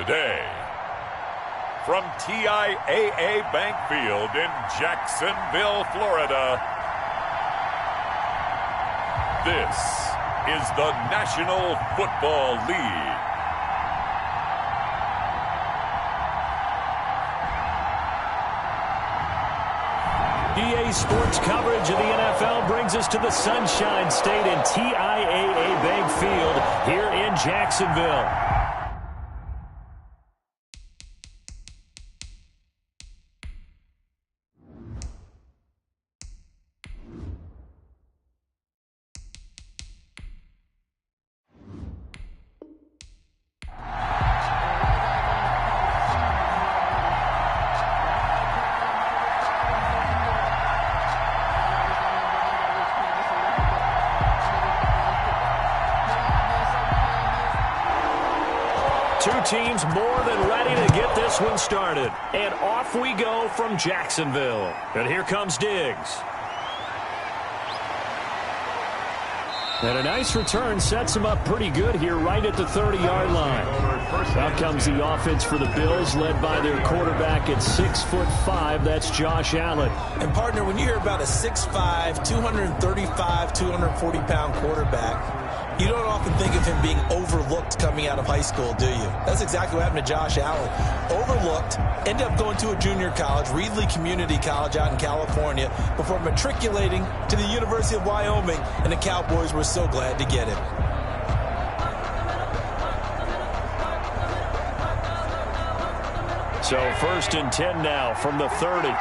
Today, from TIAA Bank Field in Jacksonville, Florida, this is the National Football League. EA Sports coverage of the NFL brings us to the Sunshine State in TIAA Bank Field here in Jacksonville. Two teams more than ready to get this one started. And off we go from Jacksonville. And here comes Diggs. And a nice return sets him up pretty good here right at the 30-yard line. Out comes the offense for the Bills, led by their quarterback at 6'5". That's Josh Allen. And, partner, when you hear about a 6'5", 235, 240-pound quarterback, you don't often think of him being overlooked coming out of high school, do you? That's exactly what happened to Josh Allen. Overlooked, ended up going to a junior college, Reedley Community College out in California, before matriculating to the University of Wyoming, and the Cowboys were so glad to get him. So 1st and 10 now from the 30.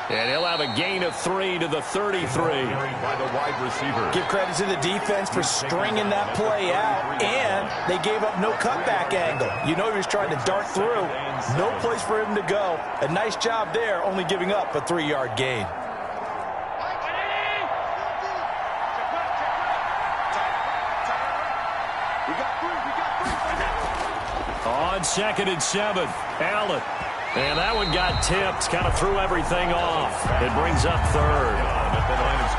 And he'll have a gain of 3 to the 33. By the wide receiver. Give credit to the defense for stringing that play out, and they gave up no cutback angle. You know he was trying to dart through. No place for him to go. A nice job there, only giving up a 3-yard gain. On 2nd and 7, Allen. And that one got tipped, kind of threw everything off. It brings up 3rd.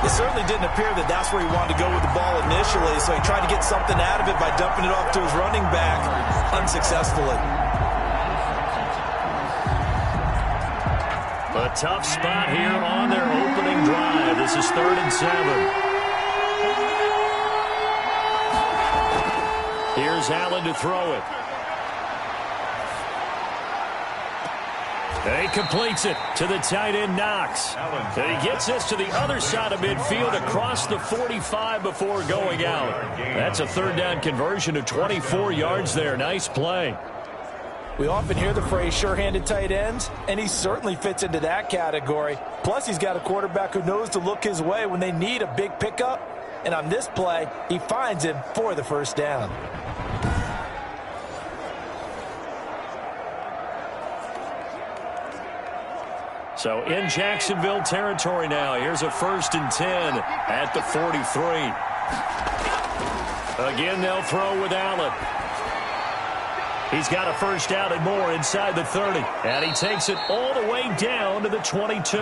It certainly didn't appear that that's where he wanted to go with the ball initially, so he tried to get something out of it by dumping it off to his running back unsuccessfully. A tough spot here on their opening drive. This is 3rd and 7. Here's Allen to throw it. And he completes it to the tight end, Knox. And he gets this to the other side of midfield across the 45 before going out. That's a 3rd down conversion of 24 yards there. Nice play. We often hear the phrase sure-handed tight ends, and he certainly fits into that category. Plus, he's got a quarterback who knows to look his way when they need a big pickup. And on this play, he finds him for the 1st down. So in Jacksonville territory now. Here's a 1st and 10 at the 43. Again, they'll throw with Allen. He's got a 1st down and more inside the 30. And he takes it all the way down to the 22.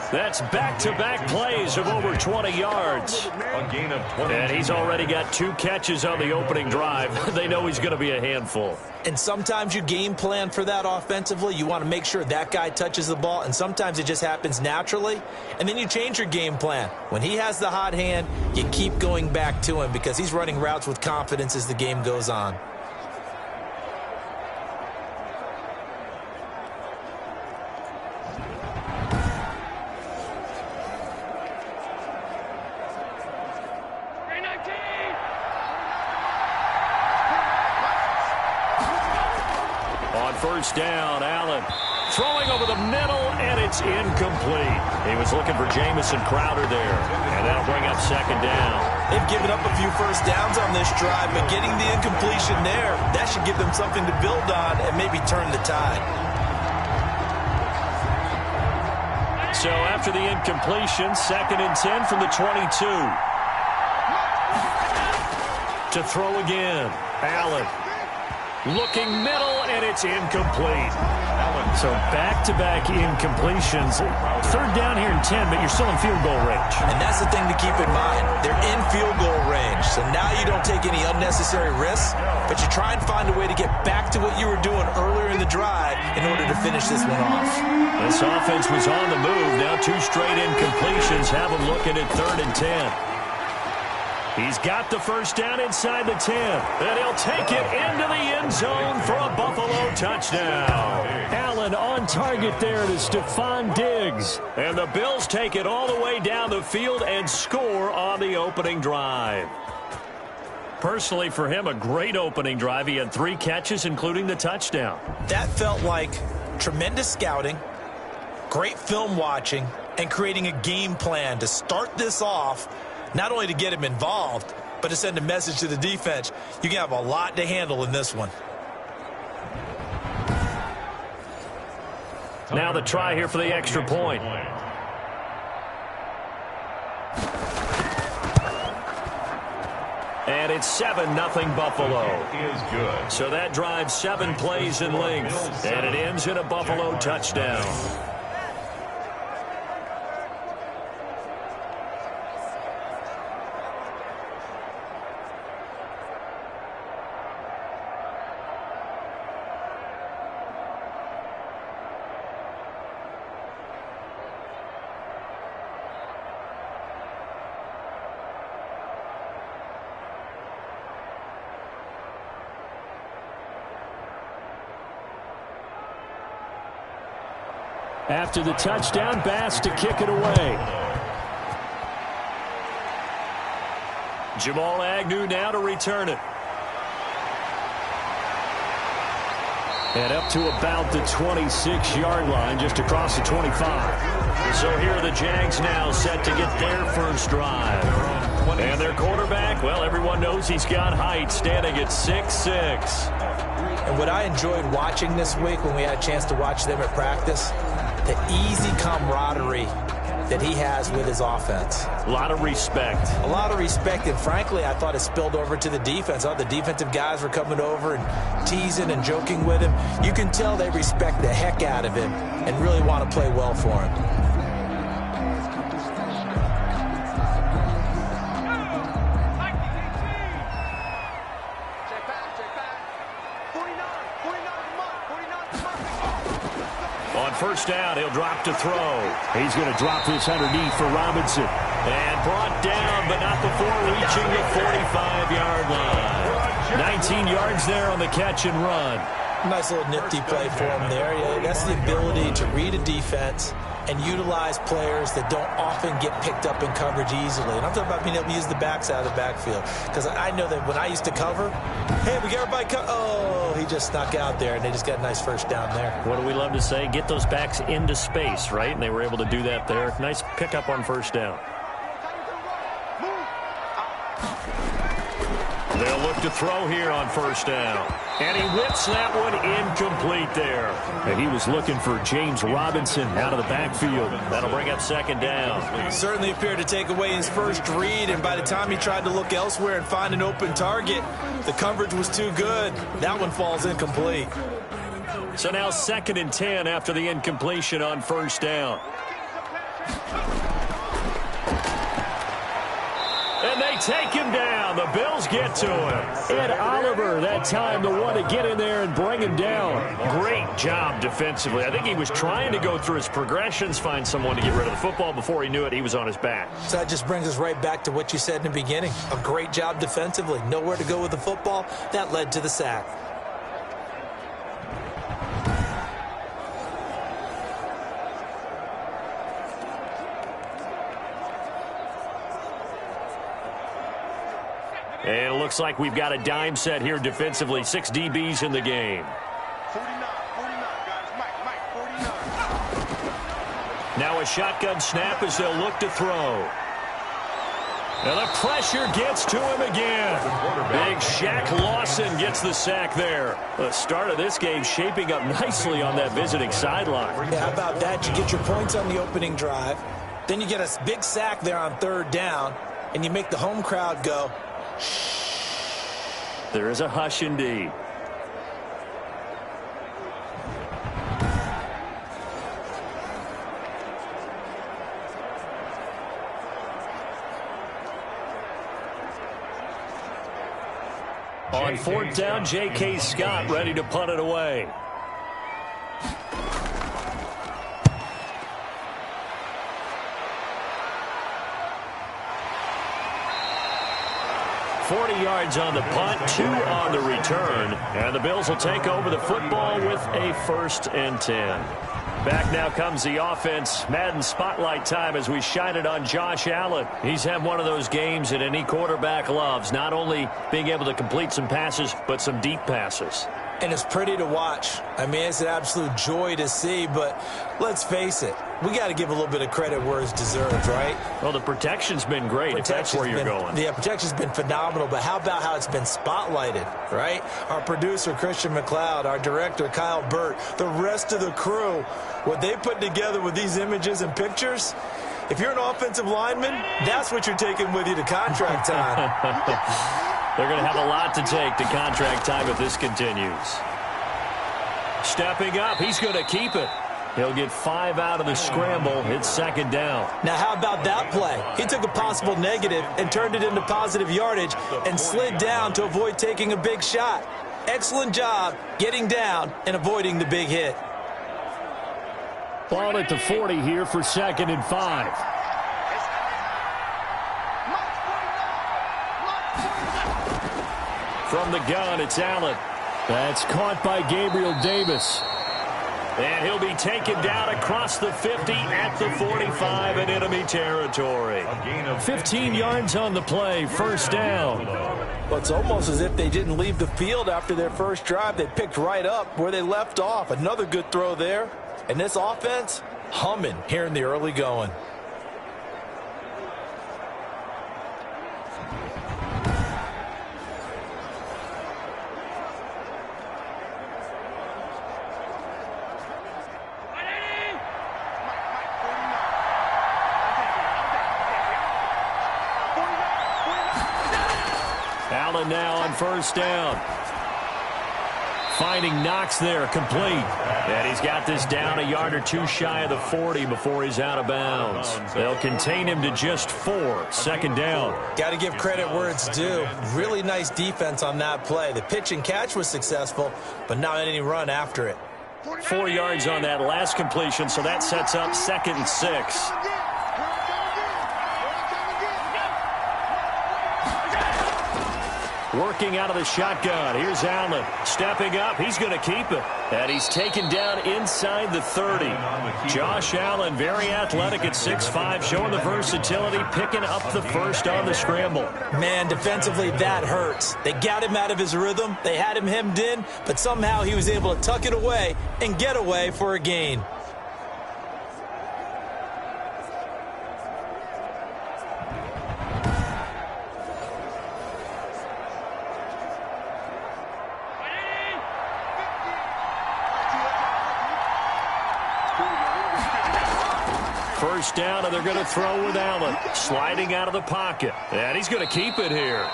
That's back-to-back plays of over 20 yards. A gain of 20. And he's already got 2 catches on the opening drive. They know he's going to be a handful. And sometimes you game plan for that offensively. You want to make sure that guy touches the ball, and sometimes it just happens naturally. And then you change your game plan. When he has the hot hand, you keep going back to him because he's running routes with confidence as the game goes on. On 1st down, Allen throwing over the middle, and it's incomplete. He was looking for Jamison Crowder there, and that'll bring up 2nd down. They've given up a few 1st downs on this drive, but getting the incompletion there, that should give them something to build on and maybe turn the tide. So after the incompletion, 2nd and 10 from the 22. To throw again, Allen. Looking middle, and it's incomplete. So back-to-back incompletions. Third down here in 10, but you're still in field goal range. And that's the thing to keep in mind. They're in field goal range. So now you don't take any unnecessary risks, but you try and find a way to get back to what you were doing earlier in the drive in order to finish this one off. This offense was on the move. Now 2 straight incompletions have them looking at 3rd and 10. He's got the first down inside the 10. And he'll take it into the end zone for a Buffalo touchdown. Allen on target there to Stephon Diggs. And the Bills take it all the way down the field and score on the opening drive. Personally, for him, a great opening drive. He had 3 catches, including the touchdown. That felt like tremendous scouting, great film watching, and creating a game plan to start this off. Not only to get him involved, but to send a message to the defense. You can have a lot to handle in this one. Now the try here for the extra point. And it's 7-0 Buffalo. So that drives 7 plays in length. And it ends in a Buffalo touchdown. After the touchdown, Bass to kick it away. Jamal Agnew now to return it. And up to about the 26-yard line, just across the 25. So here are the Jags now set to get their first drive. And their quarterback, well, everyone knows he's got height, standing at 6'6". And what I enjoyed watching this week when we had a chance to watch them at practice, the easy camaraderie that he has with his offense. A lot of respect. A lot of respect, and frankly, I thought it spilled over to the defense. All the defensive guys were coming over and teasing and joking with him. You can tell they respect the heck out of him and really want to play well for him. First down, he'll drop to throw. He's going to drop this underneath for Robinson. And brought down, but not before reaching the 45-yard line. 19 yards there on the catch and run. Nice little nifty play for him there. Yeah, that's the ability to read a defense and utilize players that don't often get picked up in coverage easily. And I'm talking about being able to use the backs out of the backfield. Because I know that when I used to cover, hey, we got everybody oh, he just snuck out there, and they just got a nice first down there. What do we love to say? Get those backs into space, right? And they were able to do that there. Nice pickup on first down. They'll look to throw here on first down. And he whips that one incomplete there. And he was looking for James Robinson out of the backfield. That'll bring up second down. Certainly appeared to take away his first read, and by the time he tried to look elsewhere and find an open target, the coverage was too good. That one falls incomplete. So now 2nd and 10 after the incompletion on first down. And they take him down. The Bills get to him. Ed Oliver, that time, the one to get in there and bring him down. Great job defensively. I think he was trying to go through his progressions, find someone to get rid of the football. Before he knew it, he was on his back. So that just brings us right back to what you said in the beginning. A great job defensively. Nowhere to go with the football. That led to the sack. And it looks like we've got a dime set here defensively. 6 DBs in the game. 49, guys. Mike, 49. Now a shotgun snap as they'll look to throw. And the pressure gets to him again. Big Shaq Lawson gets the sack there. The start of this game shaping up nicely on that visiting sideline. Yeah, how about that? You get your points on the opening drive. Then you get a big sack there on 3rd down. And you make the home crowd go, there is a hush indeed. On fourth down, J.K. Scott ready to punt it away. Yards on the punt, 2 on the return, and the Bills will take over the football with a 1st and 10. Back now comes the offense. Madden spotlight time as we shine it on Josh Allen. He's had one of those games that any quarterback loves, not only being able to complete some passes, but some deep passes. And it's pretty to watch. I mean, it's an absolute joy to see, but let's face it, we got to give a little bit of credit where it's deserved, right? Well, the protection's been great, if that's where you're going. Yeah, protection's been phenomenal, but how about how it's been spotlighted, right? Our producer, Christian McLeod, our director, Kyle Burt, the rest of the crew, what they put together with these images and pictures, if you're an offensive lineman, that's what you're taking with you to contract time. They're going to have a lot to take to contract time if this continues. Stepping up, he's going to keep it. He'll get 5 out of the scramble. It's 2nd down. Now, how about that play? He took a possible negative and turned it into positive yardage and slid down to avoid taking a big shot. Excellent job getting down and avoiding the big hit. Ball at the 40 here for 2nd and 5. From the gun, it's Allen. That's caught by Gabriel Davis. And he'll be taken down across the 50 at the 45 in enemy territory. 15 yards on the play, 1st down. Well, it's almost as if they didn't leave the field after their first drive. They picked right up where they left off. Another good throw there. And this offense, humming here in the early going. Allen now on 1st down. Finding Knox there, complete. And he's got this down a yard or 2 shy of the 40 before he's out of bounds. They'll contain him to just 4. 2nd down. Got to give credit where it's due. Really nice defense on that play. The pitch and catch was successful, but not any run after it. 4 yards on that last completion, so that sets up 2nd and 6. Working out of the shotgun. Here's Allen. Stepping up. He's going to keep it. And he's taken down inside the 30. Josh Allen, very athletic at 6'5", showing the versatility, picking up the 1st on the scramble. Man, defensively, that hurts. They got him out of his rhythm. They had him hemmed in, but somehow he was able to tuck it away and get away for a gain. First down, and they're going to throw with Allen. Sliding out of the pocket. And he's going to keep it here.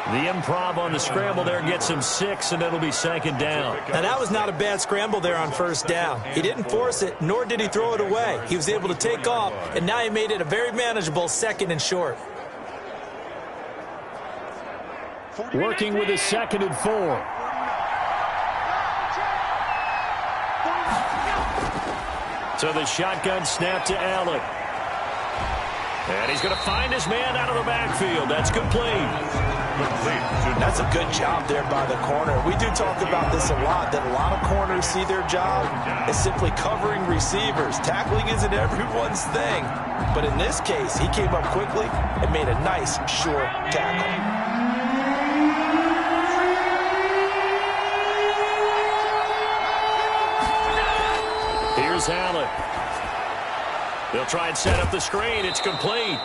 The improv on the scramble there gets him 6, and it'll be 2nd down. Now, that was not a bad scramble there on 1st down. He didn't force it, nor did he throw it away. He was able to take off, and now he made it a very manageable 2nd and short. Working with his 2nd and 4. So the shotgun snap to Allen. And he's going to find his man out of the backfield. That's complete. That's a good job there by the corner. We do talk about this a lot, that a lot of corners see their job as simply covering receivers. Tackling isn't everyone's thing. But in this case, he came up quickly and made a nice, short tackle. Here's Allen. They'll try and set up the screen. It's complete.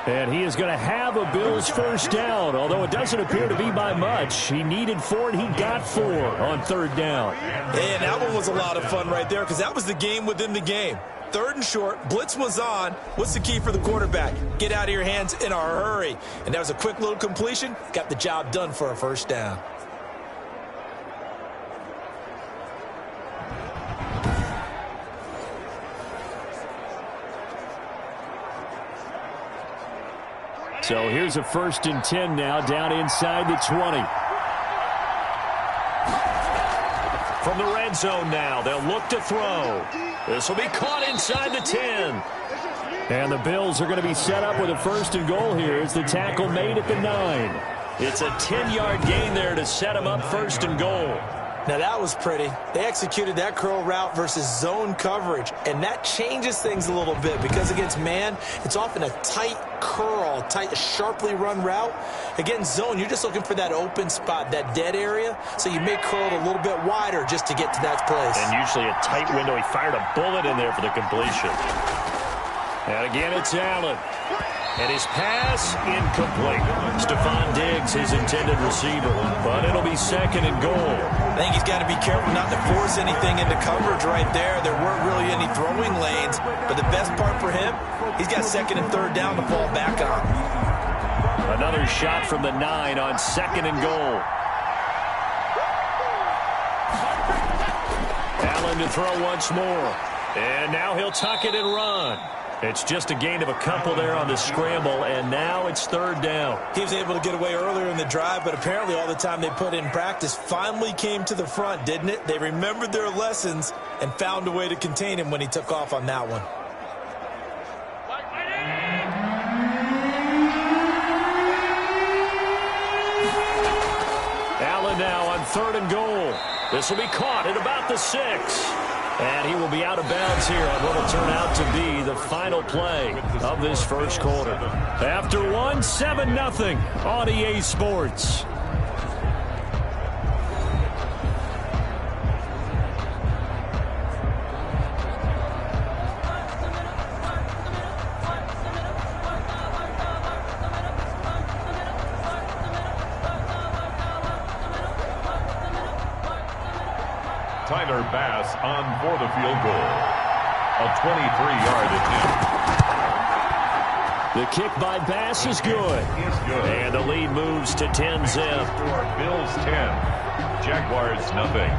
And he is going to have a Bills 1st down, although it doesn't appear to be by much. He needed 4, and he got 4 on 3rd down. And that one was a lot of fun right there because that was the game within the game. 3rd and short, blitz was on. What's the key for the quarterback? Get out of your hands in a hurry. And that was a quick little completion. Got the job done for a 1st down. So here's a 1st and 10 now down inside the 20. From the red zone now, they'll look to throw. This will be caught inside the 10. And the Bills are going to be set up with a 1st and goal here as the tackle made at the 9. It's a 10-yard gain there to set them up 1st and goal. Now that was pretty. They executed that curl route versus zone coverage, and that changes things a little bit because against man, it's often a tight curl, tight, sharply run route. Against zone, you're just looking for that open spot, that dead area, so you may curl it a little bit wider just to get to that place. And usually a tight window. He fired a bullet in there for the completion. And again, it's Allen. And his pass incomplete. Stephon Diggs, his intended receiver. But it'll be 2nd and goal. I think he's got to be careful not to force anything into coverage right there. There weren't really any throwing lanes. But the best part for him, he's got 2nd and 3rd down to fall back on. Another shot from the 9 on 2nd and goal. Allen to throw once more. And now he'll tuck it and run. It's just a gain of a couple there on the scramble, and now it's 3rd down. He was able to get away earlier in the drive, but apparently all the time they put in practice finally came to the front, didn't it? They remembered their lessons and found a way to contain him when he took off on that one. Allen now on 3rd and goal. This will be caught at about the 6. And he will be out of bounds here on what will turn out to be the final play of this 1st quarter. After 1, 7-0 on EA Sports. Tyler Bass on for the field goal. A 23-yard attempt. The kick by Bass is good. And the lead moves to 10-zip. Bills 10, Jaguars nothing.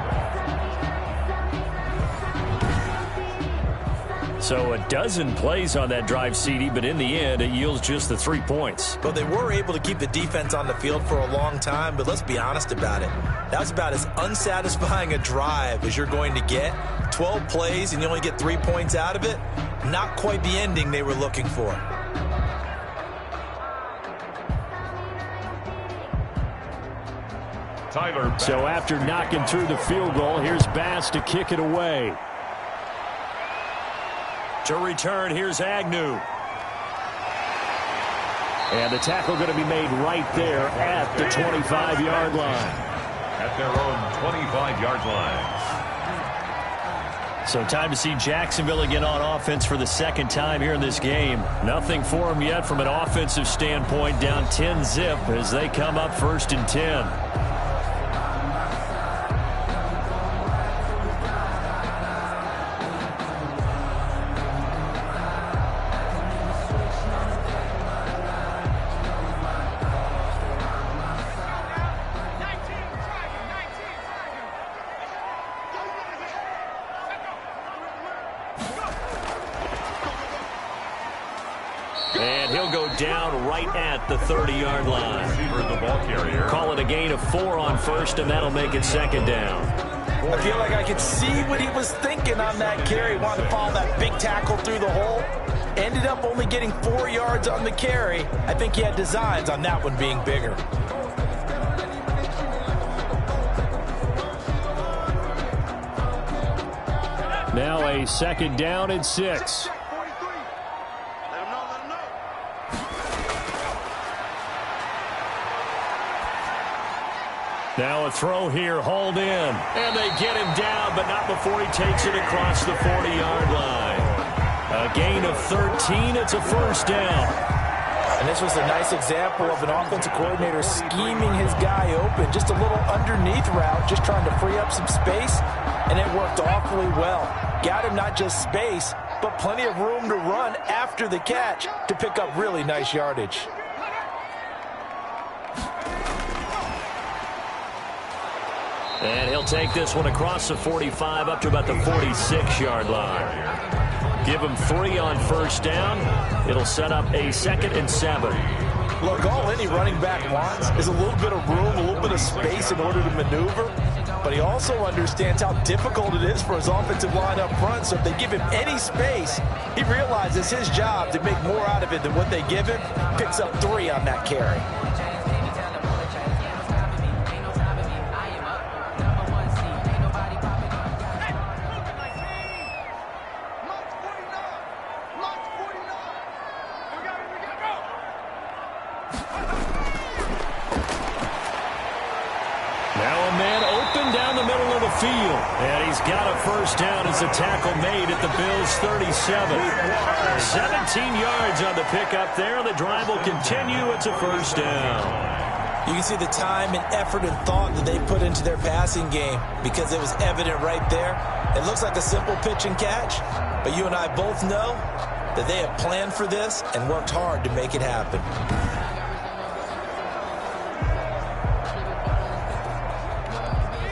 So a dozen plays on that drive, CD, but in the end, it yields just the 3 points. But they were able to keep the defense on the field for a long time, but let's be honest about it. That was about as unsatisfying a drive as you're going to get. 12 plays and you only get 3 points out of it. Not quite the ending they were looking for. Tyler Bass. So after knocking through the field goal, here's Bass to kick it away. To return, here's Agnew. And the tackle going to be made right there at the 25-yard line. At their own 25-yard line. So time to see Jacksonville again on offense for the 2nd time here in this game. Nothing for them yet from an offensive standpoint, down 10-zip as they come up 1st and 10. And he'll go down right at the 30-yard line. The ball carrier. Call it a gain of 4 on 1st, and that'll make it 2nd down. I feel like I could see what he was thinking on that carry. Wanted to follow that big tackle through the hole. Ended up only getting 4 yards on the carry. I think he had designs on that one being bigger. Now a 2nd down and 6. Now a throw here, hauled in. And they get him down, but not before he takes it across the 40-yard line. A gain of 13. It's a 1st down. And this was a nice example of an offensive coordinator scheming his guy open. Just a little underneath route, just trying to free up some space, and it worked awfully well. Got him not just space, but plenty of room to run after the catch to pick up really nice yardage. And he'll take this one across the 45 up to about the 46-yard line. Give him 3 on 1st down. It'll set up a 2nd and 7. Look, all any running back wants is a little bit of room, a little bit of space in order to maneuver. But he also understands how difficult it is for his offensive line up front. So if they give him any space, he realizes his job to make more out of it than what they give him. Picks up 3 on that carry. And he's got a first down as a tackle made at the Bills' 37. 17 yards on the pickup there. The drive will continue. It's a first down. You can see the time and effort and thought that they put into their passing game because it was evident right there. It looks like a simple pitch and catch, but you and I both know that they have planned for this and worked hard to make it happen.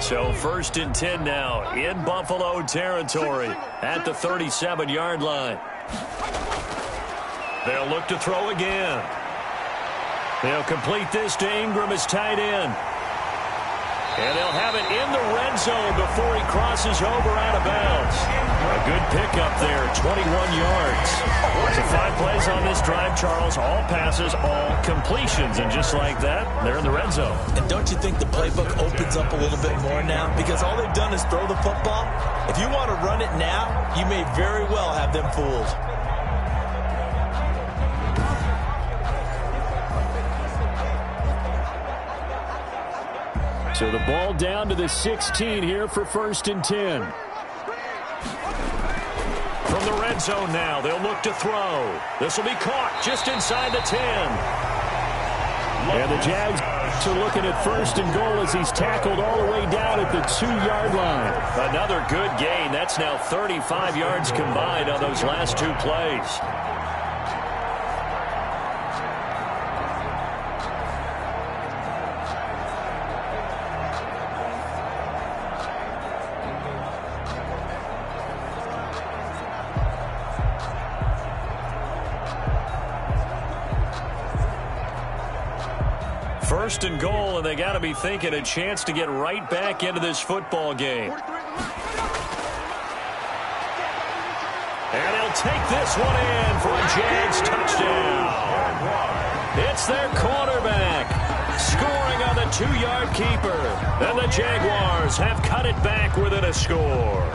So 1st and 10 now in Buffalo territory at the 37-yard line. They'll look to throw again. They'll complete this to Ingram as tight end. And they'll have it in the red zone before he crosses over out of bounds. A good pickup there, 21 yards. So 5 plays on this drive, Charles. All passes, all completions. And just like that, they're in the red zone. And don't you think the playbook opens up a little bit more now? Because all they've done is throw the football. If you want to run it now, you may very well have them fooled. So the ball down to the 16 here for 1st and 10. From the red zone now, they'll look to throw. This will be caught just inside the 10. And the Jags are looking at 1st and goal as he's tackled all the way down at the 2-yard line. Another good gain. That's now 35 yards combined on those last 2 plays. First and goal, and they got to be thinking a chance to get right back into this football game. And they'll take this one in for a Jags touchdown. It's their quarterback scoring on the 2-yard keeper. And the Jaguars have cut it back within a score.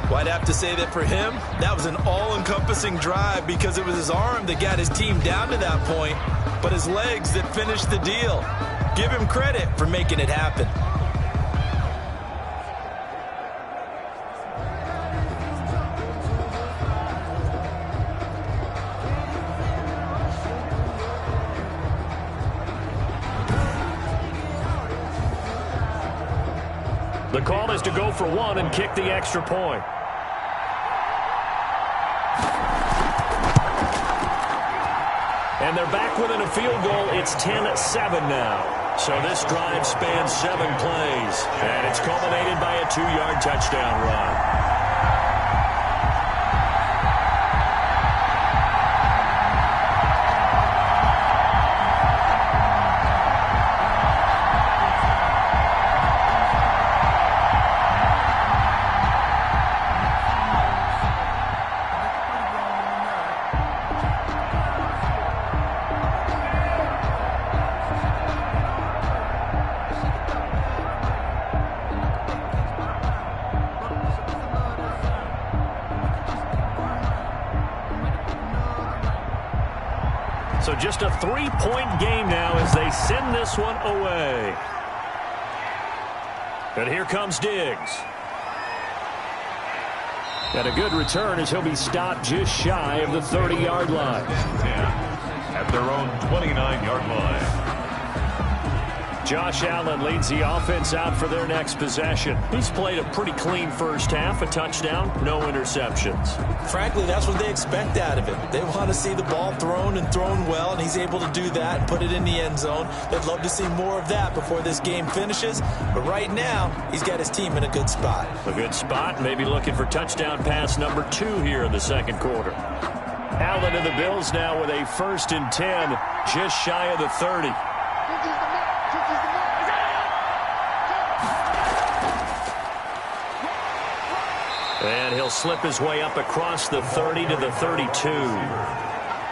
Well, I'd have to say that for him, that was an all-encompassing drive because it was his arm that got his team down to that point, but his legs that finished the deal. Give him credit for making it happen. The call is to go for 1 and kick the extra point. And they're back within a field goal. It's 10-7 now. So this drive spans 7 plays. And it's culminated by a 2-yard touchdown run. So just a 3-point game now as they send this one away. And here comes Diggs. And a good return as he'll be stopped just shy of the 30-yard line. At their own 29-yard line. Josh Allen leads the offense out for their next possession. He's played a pretty clean first half, a touchdown, no interceptions. Frankly, that's what they expect out of him. They want to see the ball thrown and thrown well, and he's able to do that and put it in the end zone. They'd love to see more of that before this game finishes, but right now, he's got his team in a good spot. A good spot, maybe looking for touchdown pass number 2 here in the second quarter. Allen and the Bills now with a 1st and 10, just shy of the 30. And he'll slip his way up across the 30 to the 32.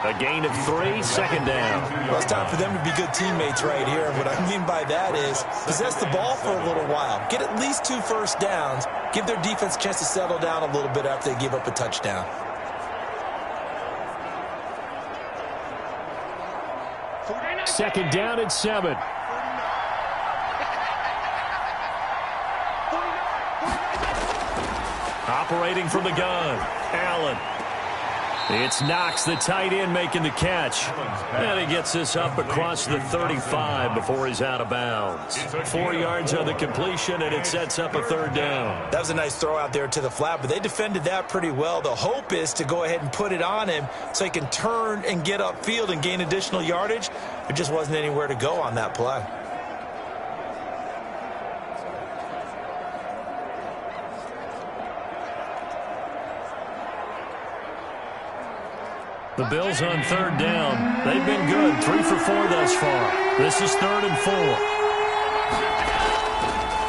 A gain of 3, 2nd down. Well, it's time for them to be good teammates right here. And what I mean by that is possess the ball for a little while. Get at least 2 first downs. Give their defense a chance to settle down a little bit after they give up a touchdown. Second down and 7. Operating from the gun, Allen. It's Knox, the tight end, making the catch. And he gets this up across the 35 before he's out of bounds. 4 yards on the completion, and it sets up a 3rd down. That was a nice throw out there to the flat, but they defended that pretty well. The hope is to go ahead and put it on him so he can turn and get upfield and gain additional yardage. There just wasn't anywhere to go on that play. The Bills on 3rd down. They've been good. 3 for 4 thus far. This is 3rd and 4.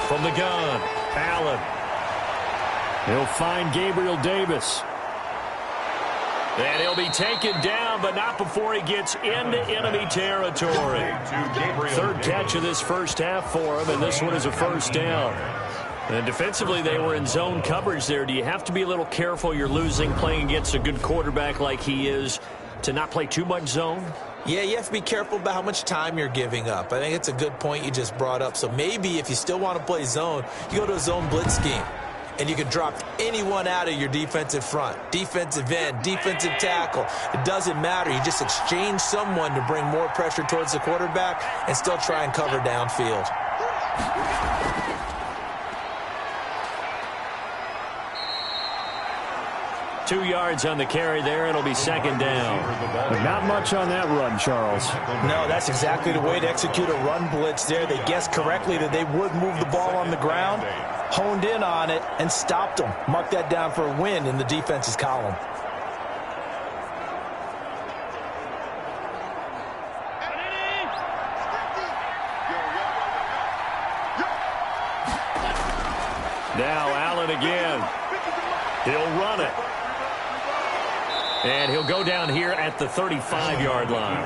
From the gun, Allen. He'll find Gabriel Davis. And he'll be taken down, but not before he gets into enemy territory. 3rd catch of this first half for him, and this one is a 1st down. And defensively, they were in zone coverage there. Do you have to be a little careful? You're losing playing against a good quarterback like he is to not play too much zone? Yeah, you have to be careful about how much time you're giving up. I think it's a good point you just brought up. So maybe if you still want to play zone, you go to a zone blitz scheme. And you can drop anyone out of your defensive front, defensive end, defensive tackle. It doesn't matter. You just exchange someone to bring more pressure towards the quarterback and still try and cover downfield. 2 yards on the carry there. It'll be 2nd down. But not much on that run, Charles. No, that's exactly the way to execute a run blitz there. They guessed correctly that they would move the ball on the ground, honed in on it, and stopped them. Mark that down for a win in the defense's column. Now Allen again. He'll run it. And he'll go down here at the 35-yard line.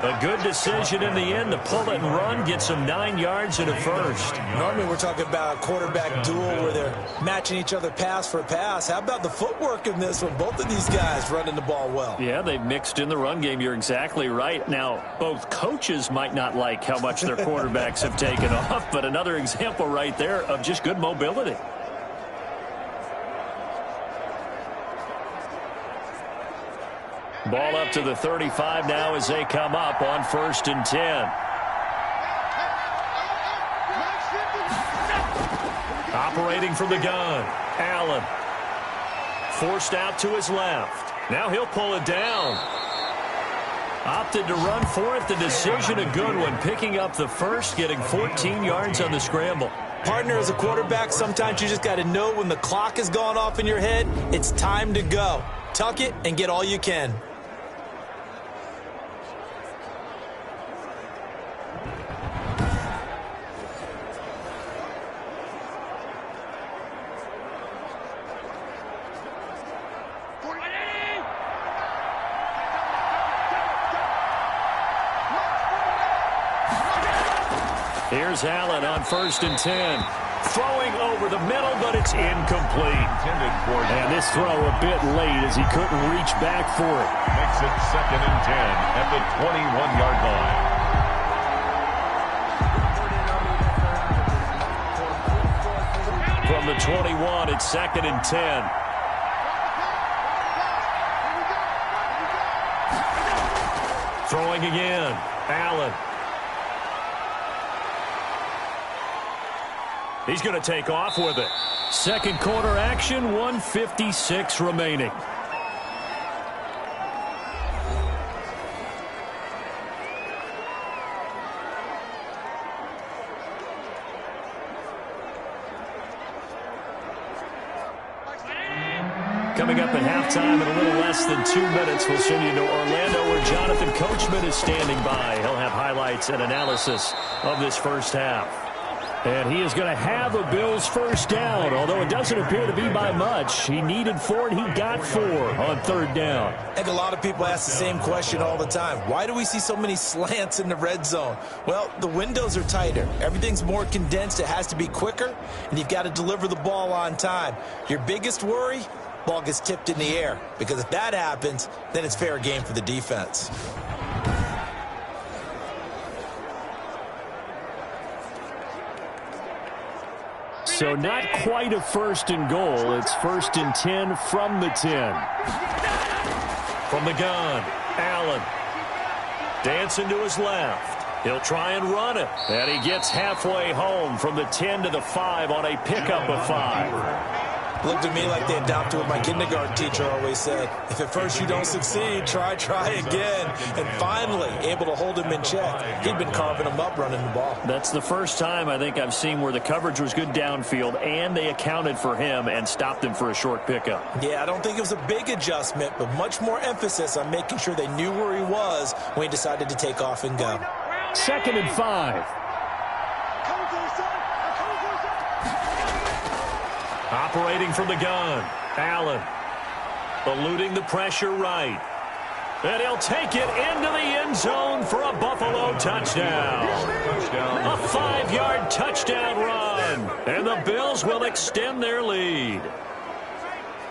A good decision in the end to pull it and run, get some 9 yards and a 1st. Normally we're talking about a quarterback duel where they're matching each other pass for pass. How about the footwork in this one? Both of these guys running the ball well. Yeah, they've mixed in the run game. You're exactly right. Now, both coaches might not like how much their quarterbacks have taken off, but another example right there of just good mobility. Ball up to the 35 now as they come up on 1st and 10. Operating from the gun, Allen. Forced out to his left. Now he'll pull it down. Opted to run for it. The decision a good one. Picking up the 1st, getting 14 yards on the scramble. Partner, as a quarterback, sometimes you just got to know when the clock has gone off in your head, it's time to go. Tuck it and get all you can. Here's Allen on 1st and 10. Throwing over the middle, but it's incomplete. And this throw a bit late as he couldn't reach back for it. Makes it 2nd and 10 at the 21-yard line. From the 21, it's 2nd and 10. Throwing again, Allen. He's going to take off with it. Second quarter action, 1:56 remaining. Coming up at halftime in a little less than 2 minutes, we'll send you to Orlando where Jonathan Coachman is standing by. He'll have highlights and analysis of this first half. And he is going to have a Bills first down, although it doesn't appear to be by much. He needed 4, and he got 4 on third down. And a lot of people ask the same question all the time. Why do we see so many slants in the red zone? Well, the windows are tighter. Everything's more condensed. It has to be quicker, and you've got to deliver the ball on time. Your biggest worry? Ball gets tipped in the air, because if that happens, then it's fair game for the defense. So not quite a first and goal. It's first and 10 from the 10. From the gun, Allen. Dancing to his left. He'll try and run it. And he gets halfway home from the 10 to the 5 on a pickup of 5. Looked at me like they adopted what my kindergarten teacher always said. If at first you don't succeed, try again. And finally, able to hold him in check. He'd been carving him up running the ball. That's the first time I think I've seen where the coverage was good downfield and they accounted for him and stopped him for a short pickup. Yeah, I don't think it was a big adjustment, but much more emphasis on making sure they knew where he was when he decided to take off and go. 2nd and 5. Operating from the gun, Allen. Eluding the pressure right. And he'll take it into the end zone for a Buffalo touchdown. A 5-yard touchdown run. And the Bills will extend their lead.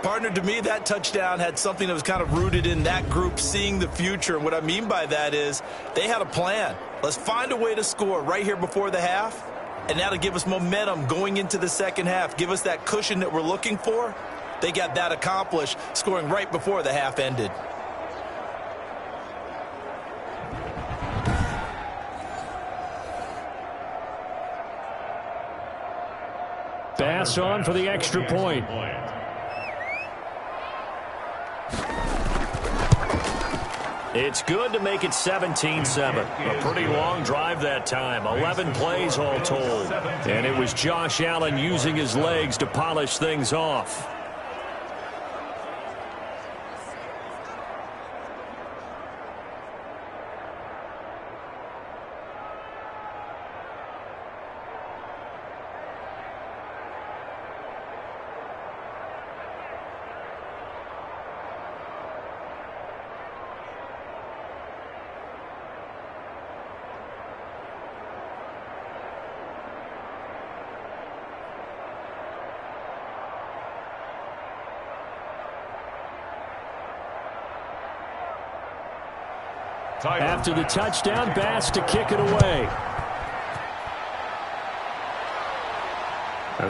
Partner, to me, that touchdown had something that was kind of rooted in that group seeing the future. And what I mean by that is they had a plan. Let's find a way to score right here before the half. And that'll give us momentum going into the second half. Give us that cushion that we're looking for. They got that accomplished, scoring right before the half ended. Pass on for the extra point. It's good to make it 17-7. A pretty long drive that time. 11 plays all told. And it was Josh Allen using his legs to polish things off. After the touchdown, Bass to kick it away.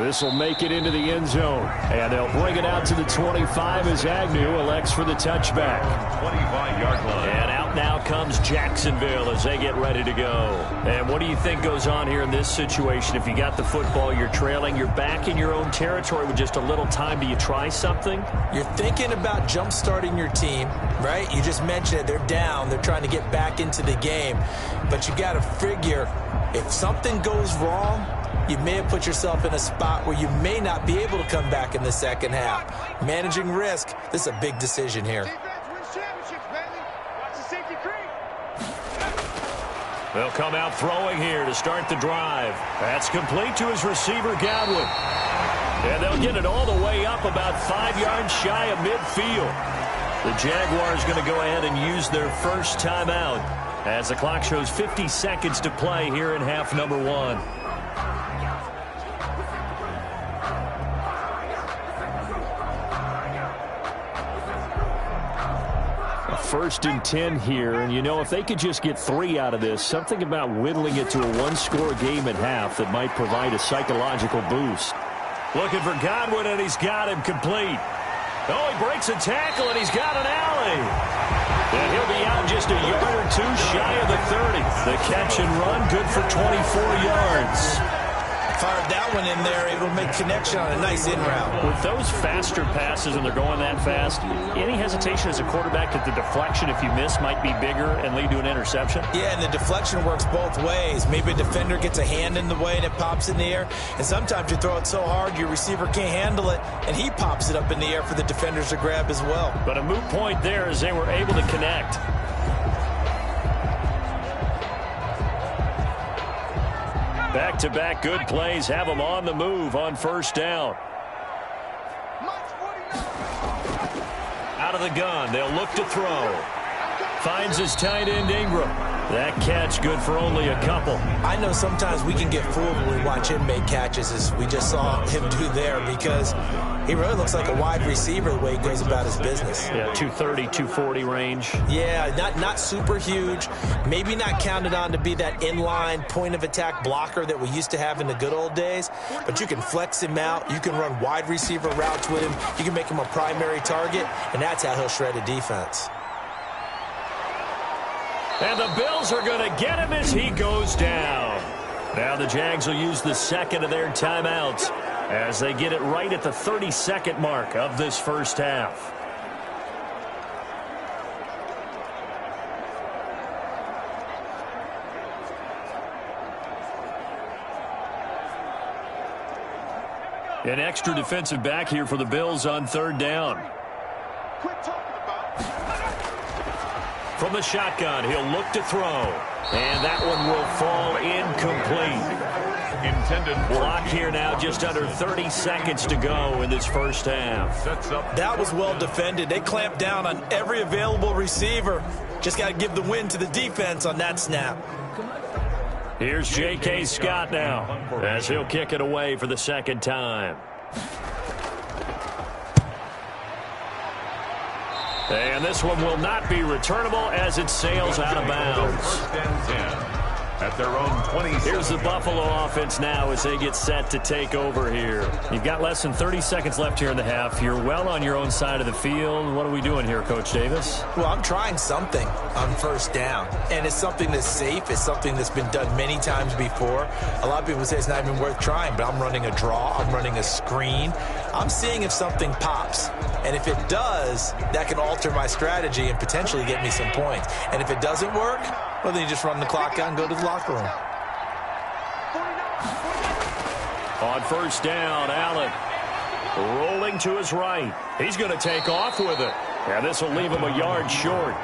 This will make it into the end zone. And they'll bring it out to the 25 as Agnew elects for the touchback. 25-yard line. And out now comes Jacksonville as they get ready to go. And what do you think goes on here in this situation? If you got the football, you're trailing, you're back in your own territory with just a little time. Do you try something? You're thinking about jump-starting your team, right? You just mentioned it. They're down. They're trying to get back into the game. But you got to figure if something goes wrong, you may have put yourself in a spot where you may not be able to come back in the second half. Managing risk, this is a big decision here. They'll come out throwing here to start the drive. That's complete to his receiver, Godwin. And they'll get it all the way up about 5 yards shy of midfield. The Jaguars going to go ahead and use their first timeout as the clock shows 50 seconds to play here in half number 1. First and 10 here, and you know, if they could just get 3 out of this, something about whittling it to a one-score game at half that might provide a psychological boost. Looking for Godwin, and he's got him complete. Oh, he breaks a tackle, and he's got an alley. And he'll be out just a yard or two shy of the 30. The catch and run, good for 24 yards. fired that one in there, able to make connection on a nice in route. With those faster passes and they're going that fast, any hesitation as a quarterback that the deflection, if you miss, might be bigger and lead to an interception? Yeah, and the deflection works both ways. Maybe a defender gets a hand in the way and it pops in the air, and sometimes you throw it so hard your receiver can't handle it, and he pops it up in the air for the defenders to grab as well. But a moot point there as they were able to connect. Back-to-back good plays have them on the move on first down. Out of the gun, they'll look to throw. Finds his tight end Ingram. That catch good for only a couple. I know sometimes we can get fooled when we watch him make catches, as we just saw him do there, because he really looks like a wide receiver the way he goes about his business. Yeah, 230, 240 range. Yeah, not super huge. Maybe not counted on to be that inline point-of-attack blocker that we used to have in the good old days, but you can flex him out. You can run wide receiver routes with him. You can make him a primary target, and that's how he'll shred a defense. And the Bills are going to get him as he goes down. Now the Jags will use the second of their timeouts as they get it right at the 32nd mark of this first half. An extra defensive back here for the Bills on third down. From the shotgun, he'll look to throw. And that one will fall incomplete. Intended block here now, just under 30 seconds to go in this first half. That was well defended. They clamped down on every available receiver. Just got to give the win to the defense on that snap. Here's J.K. Scott now as he'll kick it away for the second time. And this one will not be returnable as it sails out of bounds. First and 10 at their own 20. Here's the Buffalo offense now as they get set to take over here. You've got less than 30 seconds left here in the half. You're well on your own side of the field. What are we doing here, Coach Davis? Well, I'm trying something on first down, and it's something that's safe. It's something that's been done many times before. A lot of people say it's not even worth trying, but I'm running a draw. I'm running a screen. I'm seeing if something pops, and if it does, that can alter my strategy and potentially get me some points. And if it doesn't work, well, then you just run the clock out and go to the locker room. On first down, Allen rolling to his right. He's going to take off with it. And this will leave him a yard short.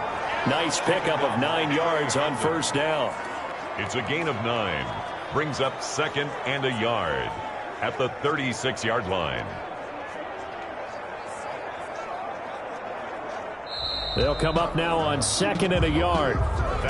Nice pickup of 9 yards on first down. It's a gain of 9. Brings up second and a yard at the 36-yard line. They'll come up now on second and a yard.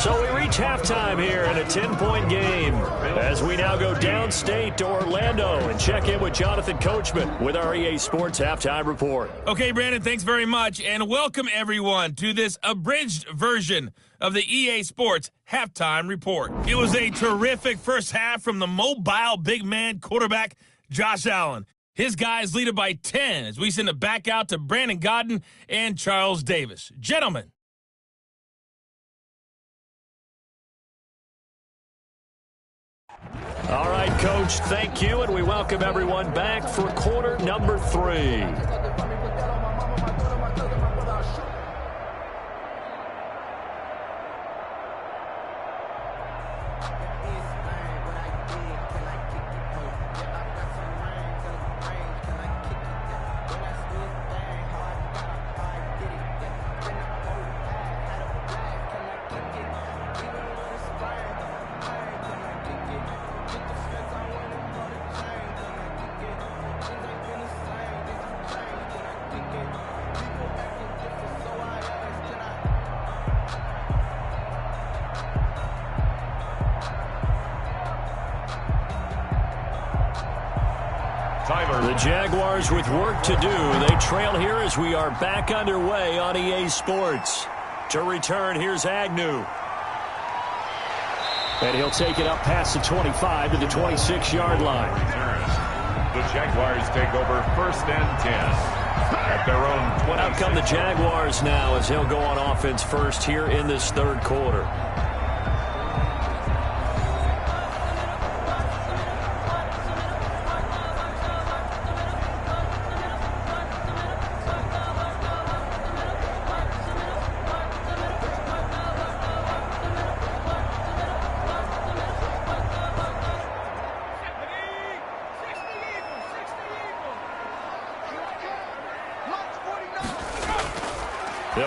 So we reach halftime here in a 10-point game as we now go downstate to Orlando and check in with Jonathan Coachman with our EA Sports Halftime Report. Okay, Brandon, thanks very much, and welcome everyone to this abridged version of the EA Sports Halftime Report. It was a terrific first half from the mobile big man quarterback Josh Allen. His guys lead it by 10 as we send it back out to Brandon Godden and Charles Davis. Gentlemen. All right, Coach, thank you, and we welcome everyone back for quarter number 3. The Jaguars with work to do. They trail here as we are back underway on EA Sports. To return, here's Agnew. And he'll take it up past the 25 to the 26-yard line. The Jaguars take over first and 10 at their own 20. Out come the Jaguars now as he'll go on offense first here in this third quarter.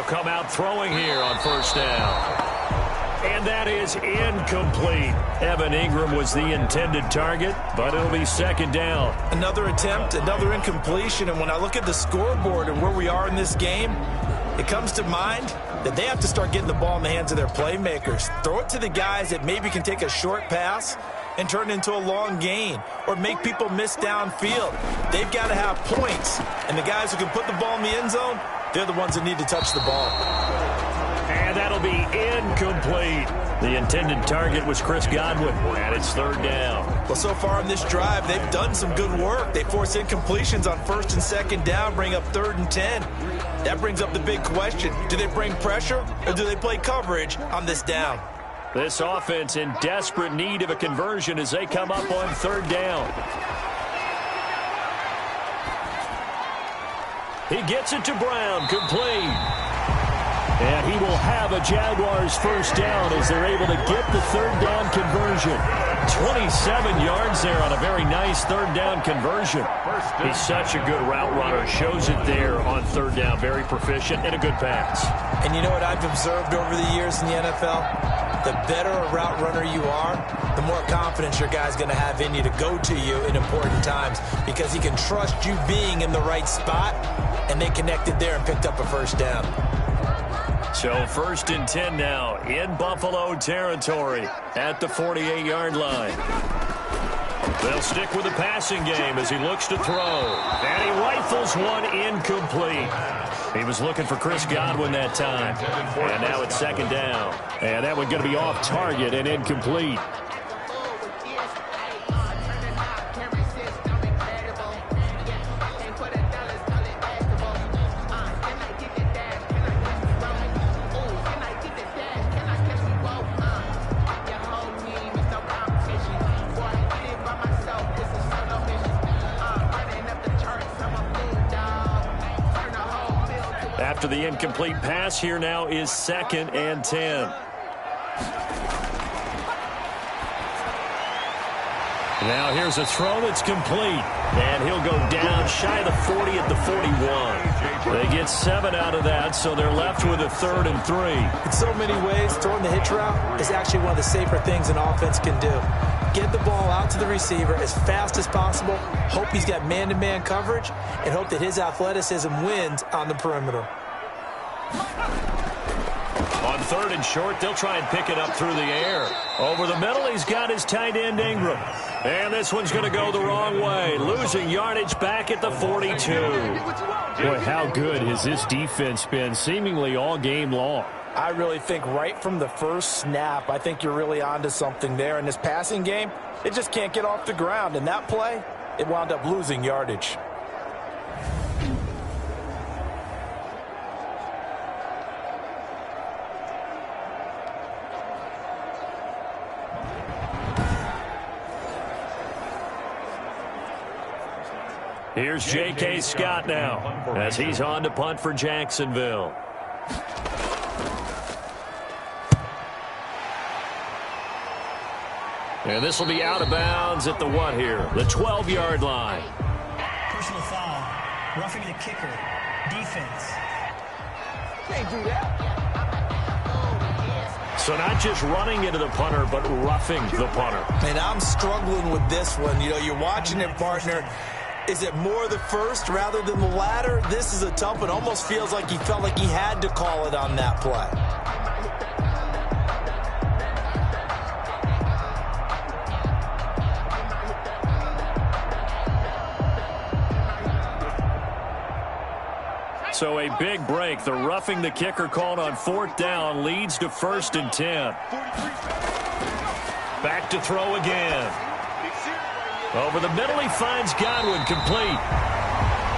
They'll come out throwing here on first down. And that is incomplete. Evan Ingram was the intended target, but it'll be second down. Another attempt, another incompletion, and when I look at the scoreboard and where we are in this game, it comes to mind that they have to start getting the ball in the hands of their playmakers. Throw it to the guys that maybe can take a short pass and turn it into a long gain or make people miss downfield. They've got to have points, and the guys who can put the ball in the end zone, they're the ones that need to touch the ball. And that'll be incomplete. The intended target was Chris Godwin, and it's third down. Well, so far in this drive, they've done some good work. They force incompletions on first and second down, bring up 3rd and 10. That brings up the big question. Do they bring pressure, or do they play coverage on this down? This offense in desperate need of a conversion as they come up on third down. He gets it to Brown, complete. And he will have a Jaguars first down as they're able to get the third down conversion. 27 yards there on a very nice third down conversion. He's such a good route runner. Shows it there on third down. Very proficient and a good pass. And you know what I've observed over the years in the NFL? The better a route runner you are, the more confidence your guy's going to have in you to go to you in important times because he can trust you being in the right spot, and they connected there and picked up a first down. So 1st and 10 now in Buffalo territory at the 48-yard line. They'll stick with the passing game as he looks to throw. And he rifles one incomplete. He was looking for Chris Godwin that time. And now it's second down. And that one going to be off target and incomplete. After the incomplete pass, here now is 2nd and 10. Now here's a throw that's complete. And he'll go down shy of the 40 at the 41. They get 7 out of that, so they're left with a 3rd and 3. In so many ways, throwing the hitch route is actually one of the safer things an offense can do. Get the ball out to the receiver as fast as possible, hope he's got man-to-man coverage, and hope that his athleticism wins on the perimeter. On 3rd and short, they'll try and pick it up through the air. Over the middle, he's got his tight end Ingram. And this one's going to go the wrong way, losing yardage back at the 42. Boy, how good has this defense been seemingly all game long? I really think right from the first snap, I think you're really onto something there. In this passing game, it just can't get off the ground. And that play, it wound up losing yardage. Here's J.K. Scott now as he's on to punt for Jacksonville. And this will be out of bounds at the what here? The 12-yard line. Personal foul. Roughing the kicker. Defense. Can't do that. So not just running into the punter, but roughing the punter. And I'm struggling with this one. You know, you're watching it, partner. Is it more the first rather than the latter? This is a tough one. Almost feels like he felt like he had to call it on that play. So a big break. The roughing the kicker called on 4th down leads to 1st and 10. Back to throw again. Over the middle, he finds Godwin, complete.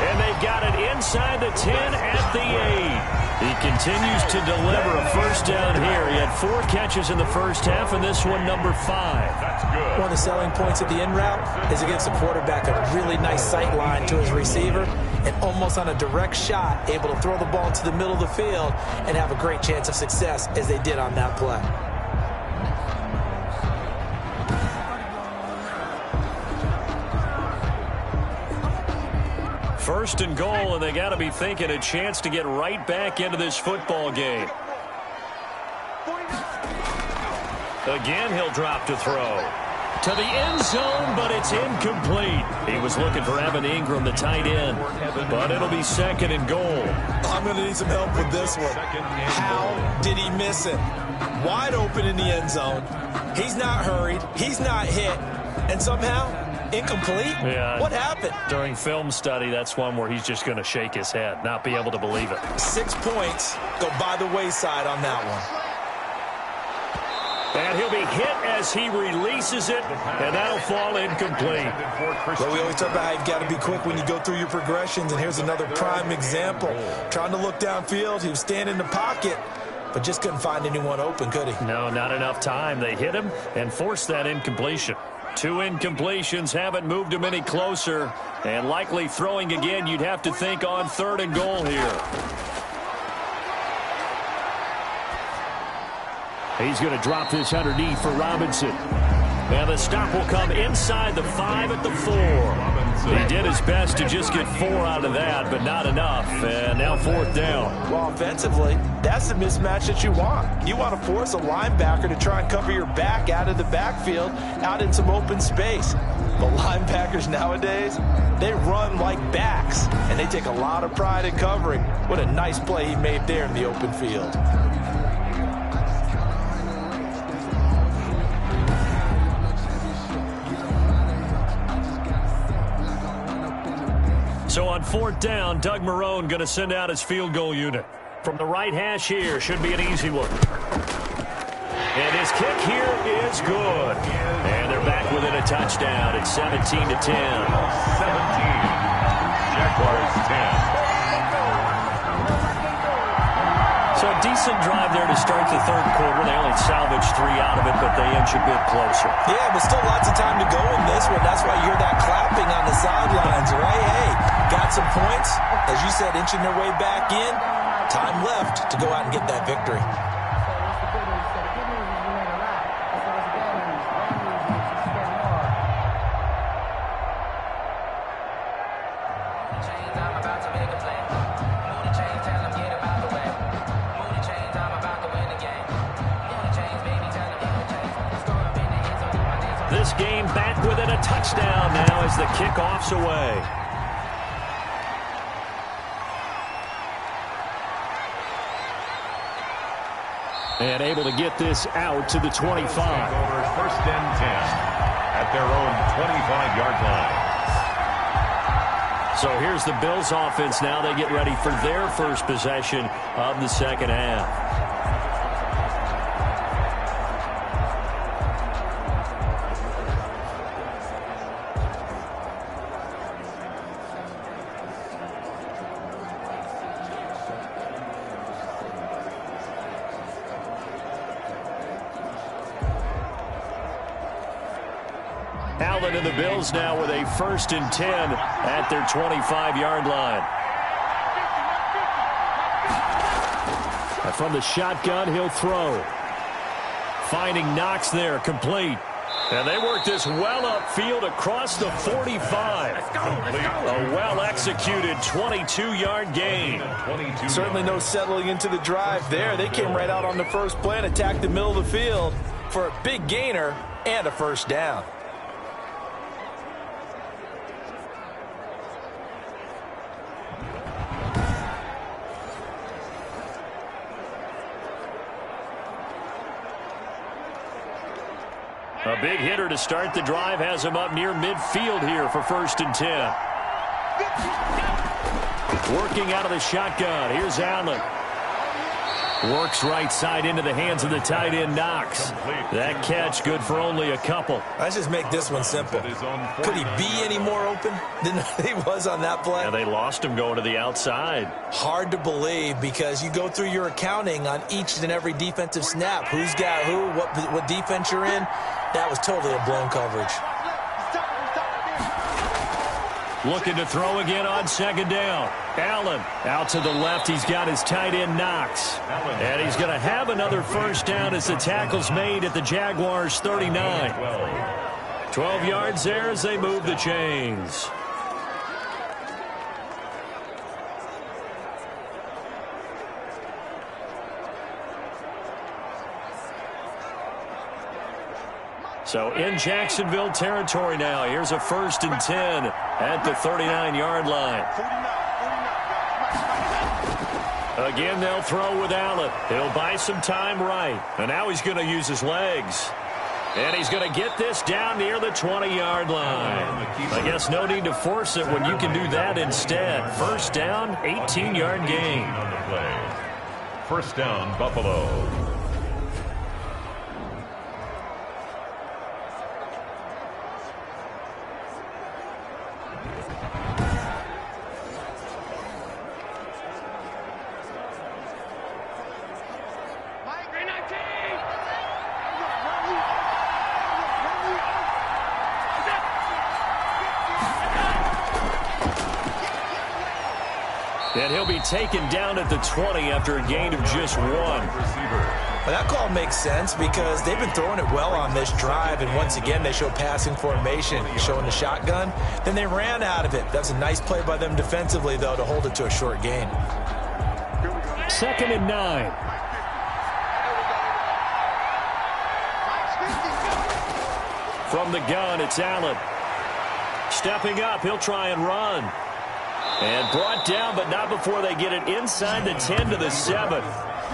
And they've got it inside the 10 at the 8. He continues to deliver a first down here. He had 4 catches in the first half, and this one number 5. That's good. One of the selling points of the in route is it gives the quarterback a really nice sight line to his receiver and almost on a direct shot able to throw the ball into the middle of the field and have a great chance of success as they did on that play. First and goal, and they got to be thinking a chance to get right back into this football game. Again, he'll drop to throw. To the end zone, but it's incomplete. He was looking for Evan Ingram, the tight end, but it'll be second and goal. I'm going to need some help with this one. How did he miss it? Wide open in the end zone. He's not hurried. He's not hit. And somehow, incomplete? Yeah. What happened? During film study, that's one where he's just going to shake his head, not be able to believe it. 6 points go by the wayside on that one. And he'll be hit as he releases it, and that'll fall incomplete. Well, we always talk about how you've got to be quick when you go through your progressions, and here's another prime example. Trying to look downfield, he was standing in the pocket, but just couldn't find anyone open, could he? No, not enough time. They hit him and forced that incompletion. 2 incompletions haven't moved him any closer, and likely throwing again, you'd have to think on 3rd and goal here. He's going to drop this underneath for Robinson. And the stop will come inside the 5 at the 4. He did his best to just get 4 out of that, but not enough. And now 4th down. Well, offensively, that's the mismatch that you want. You want to force a linebacker to try and cover your back out of the backfield, out in some open space. But linebackers nowadays, they run like backs, and they take a lot of pride in covering. What a nice play he made there in the open field. So on 4th down, Doug Marrone going to send out his field goal unit. From the right hash here, should be an easy one. And his kick here is good. And they're back within a touchdown. It's 17-10. 17. Jaguars 10. So a decent drive there to start the 3rd quarter. They only salvaged 3 out of it, but they inch a bit closer. Yeah, but still lots of time to go in this one. That's why you hear that clapping on the sidelines, right? Hey, got some points. As you said, inching their way back in. Time left to go out and get that victory. This game back within a touchdown now as the kickoff's away. And able to get this out to the 25. First and 10 at their own 25-yard line. So here's the Bills offense now. They get ready for their first possession of the second half. Allen and the Bills now with a 1st and 10 at their 25-yard line. And from the shotgun, he'll throw. Finding Knox there, complete. And they work this well upfield across the 45. A well-executed 22-yard gain. Certainly no settling into the drive there. They came right out on the first play and attacked the middle of the field for a big gainer and a first down. A big hitter to start the drive has him up near midfield here for 1st and 10. Working out of the shotgun. Here's Allen. Works right side into the hands of the tight end, Knox. That catch good for only a couple. Let's just make this one simple. Could he be any more open than he was on that play? Yeah, they lost him going to the outside. Hard to believe because you go through your accounting on each and every defensive snap. Who's got who, what defense you're in. That was totally a blown coverage. Looking to throw again on 2nd down. Allen out to the left. He's got his tight end, Knox. And he's going to have another first down as the tackle's made at the Jaguars' 39. 12 yards there as they move the chains. So in Jacksonville territory now. Here's a 1st and 10 at the 39-yard line. Again, they'll throw with Allen. He'll buy some time right. And now he's going to use his legs. And he's going to get this down near the 20-yard line. I guess no need to force it when you can do that instead. 1st down, 18-yard gain. On the play. 1st down, Buffalo. And he'll be taken down at the 20 after a gain of just 1. Well, that call makes sense because they've been throwing it well on this drive, and once again they show passing formation, showing the shotgun. Then they ran out of it. That's a nice play by them defensively, though, to hold it to a short gain. 2nd and 9. From the gun, it's Allen. Stepping up, he'll try and run. And brought down, but not before they get it inside the 10 to the 7.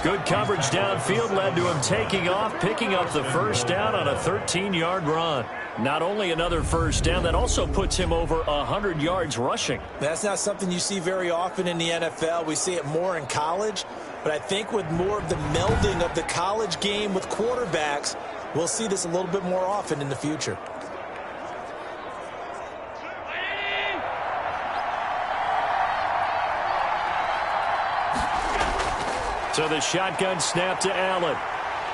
Good coverage downfield led to him taking off, picking up the 1st down on a 13-yard run. Not only another 1st down, that also puts him over 100 yards rushing. That's not something you see very often in the NFL. We see it more in college. But I think with more of the melding of the college game with quarterbacks, we'll see this a little bit more often in the future. So the shotgun snap to Allen.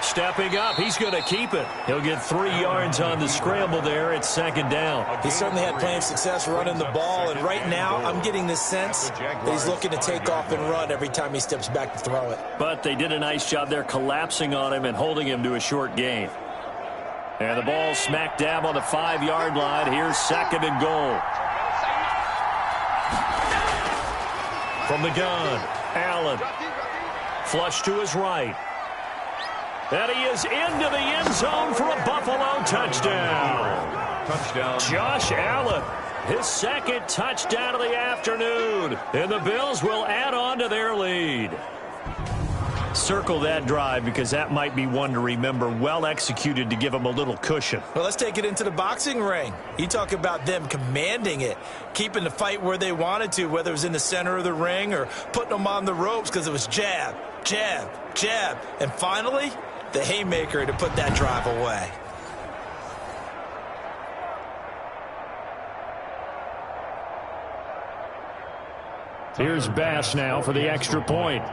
Stepping up, he's going to keep it. He'll get 3 yards on the scramble there at 2nd down. He certainly had plenty of success running the ball, and right now I'm getting the sense that he's looking to take off and run every time he steps back to throw it. But they did a nice job there collapsing on him and holding him to a short gain. And the ball smack dab on the 5-yard line. Here's 2nd and goal. From the gun, Allen. Flush to his right. And he is into the end zone for a Buffalo touchdown. Touchdown. Josh Allen, his 2nd touchdown of the afternoon. And the Bills will add on to their lead. Circle that drive because that might be one to remember. Well executed to give them a little cushion. Well, let's take it into the boxing ring. You talk about them commanding it, keeping the fight where they wanted to, whether it was in the center of the ring or putting them on the ropes because it was jab, jab, jab. And finally, the haymaker to put that drive away. Here's Bass now for the extra point.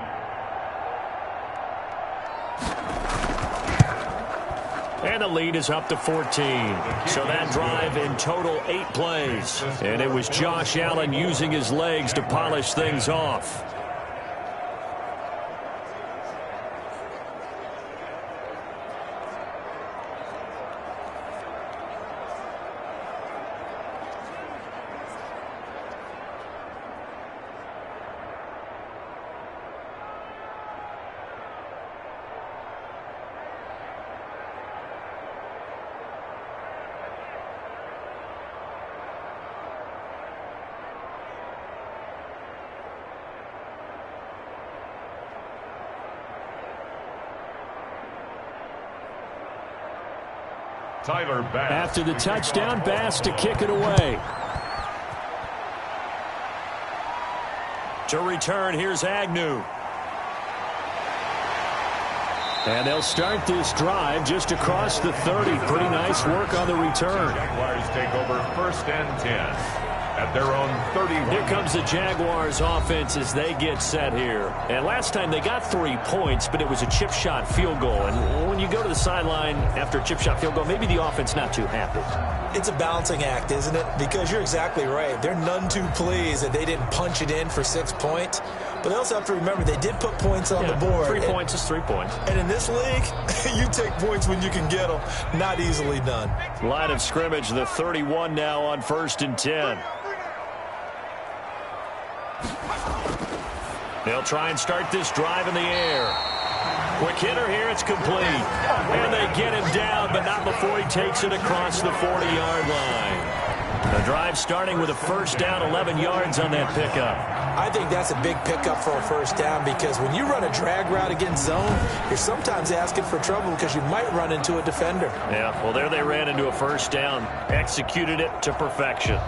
And the lead is up to 14. So that drive in total 8 plays. And it was Josh Allen using his legs to polish things off. Tyler Bass. After the touchdown, Bass to kick it away. To return, here's Agnew. And they'll start this drive just across the 30. Pretty nice work on the return. Jaguars take over 1st and 10 at their own 31. Here comes the Jaguars offense as they get set here. And last time they got 3 points, but it was a chip shot field goal. And when you go to the sideline after a chip shot field goal, maybe the offense not too happy. It's a balancing act, isn't it? Because you're exactly right. They're none too pleased that they didn't punch it in for 6 points. But they also have to remember they did put points on the board. 3 points is 3 points. And in this league, you take points when you can get them. Not easily done. Line of scrimmage, the 31 now on 1st and 10. They'll try and start this drive in the air. Quick hitter here, it's complete. And they get him down, but not before he takes it across the 40-yard line. The drive starting with a first down, 11 yards on that pickup. I think that's a big pickup for a first down because when you run a drag route against zone, you're sometimes asking for trouble because you might run into a defender. Yeah, well, there they ran into a first down, executed it to perfection.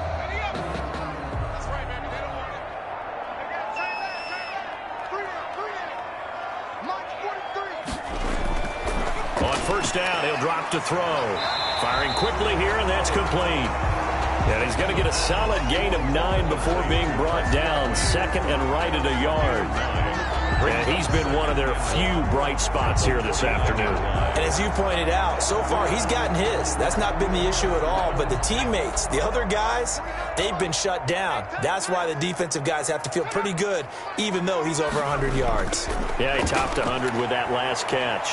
On first down, he'll drop to throw. Firing quickly here, and that's complete. And he's going to get a solid gain of 9 before being brought down. Second and right at a yard. And he's been one of their few bright spots here this afternoon. And as you pointed out, so far he's gotten his. That's not been the issue at all. But the teammates, the other guys, they've been shut down. That's why the defensive guys have to feel pretty good, even though he's over 100 yards. Yeah, he topped 100 with that last catch.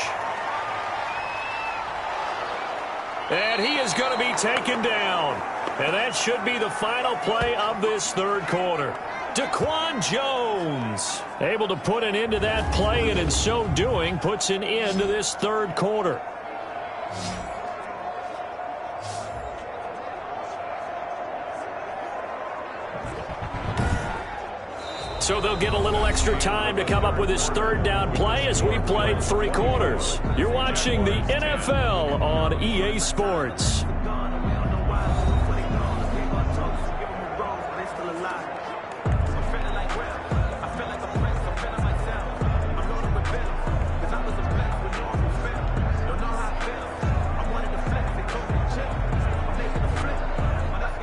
And he is going to be taken down. And that should be the final play of this third quarter. Daquan Jones able to put an end to that play, and in so doing puts an end to this third quarter. So they'll get a little extra time to come up with his third down play as we played 3 quarters. You're watching the NFL on EA Sports.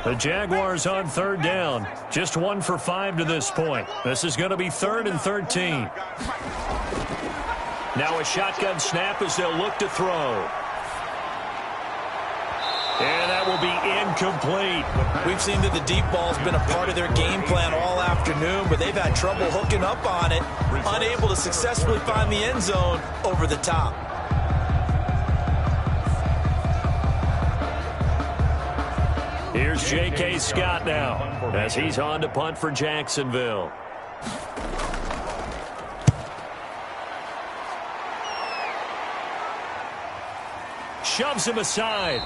The Jaguars on third down. Just 1 for 5 to this point. This is going to be 3rd and 13. Now a shotgun snap as they'll look to throw. And that will be incomplete. We've seen that the deep ball's been a part of their game plan all afternoon, but they've had trouble hooking up on it, unable to successfully find the end zone over the top. Here's J.K. Scott now as he's on to punt for Jacksonville. Shoves him aside.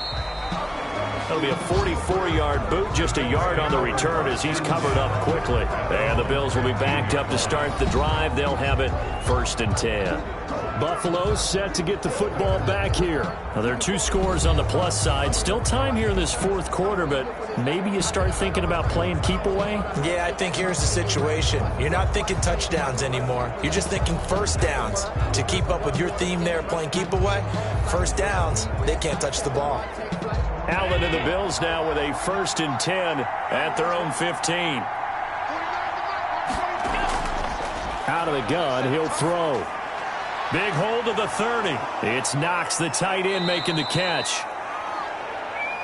That'll be a 44-yard boot, just a yard on the return as he's covered up quickly. And the Bills will be backed up to start the drive. They'll have it 1st and 10. Buffalo set to get the football back here. Now, there are 2 scores on the plus side. Still time here in this 4th quarter, but maybe you start thinking about playing keep away? Yeah, I think here's the situation. You're not thinking touchdowns anymore. You're just thinking first downs. To keep up with your theme there, playing keep away, first downs, they can't touch the ball. Allen and the Bills now with a 1st and 10 at their own 15. Out of the gun, he'll throw. Big hold of the 30. It's Knox, the tight end, making the catch.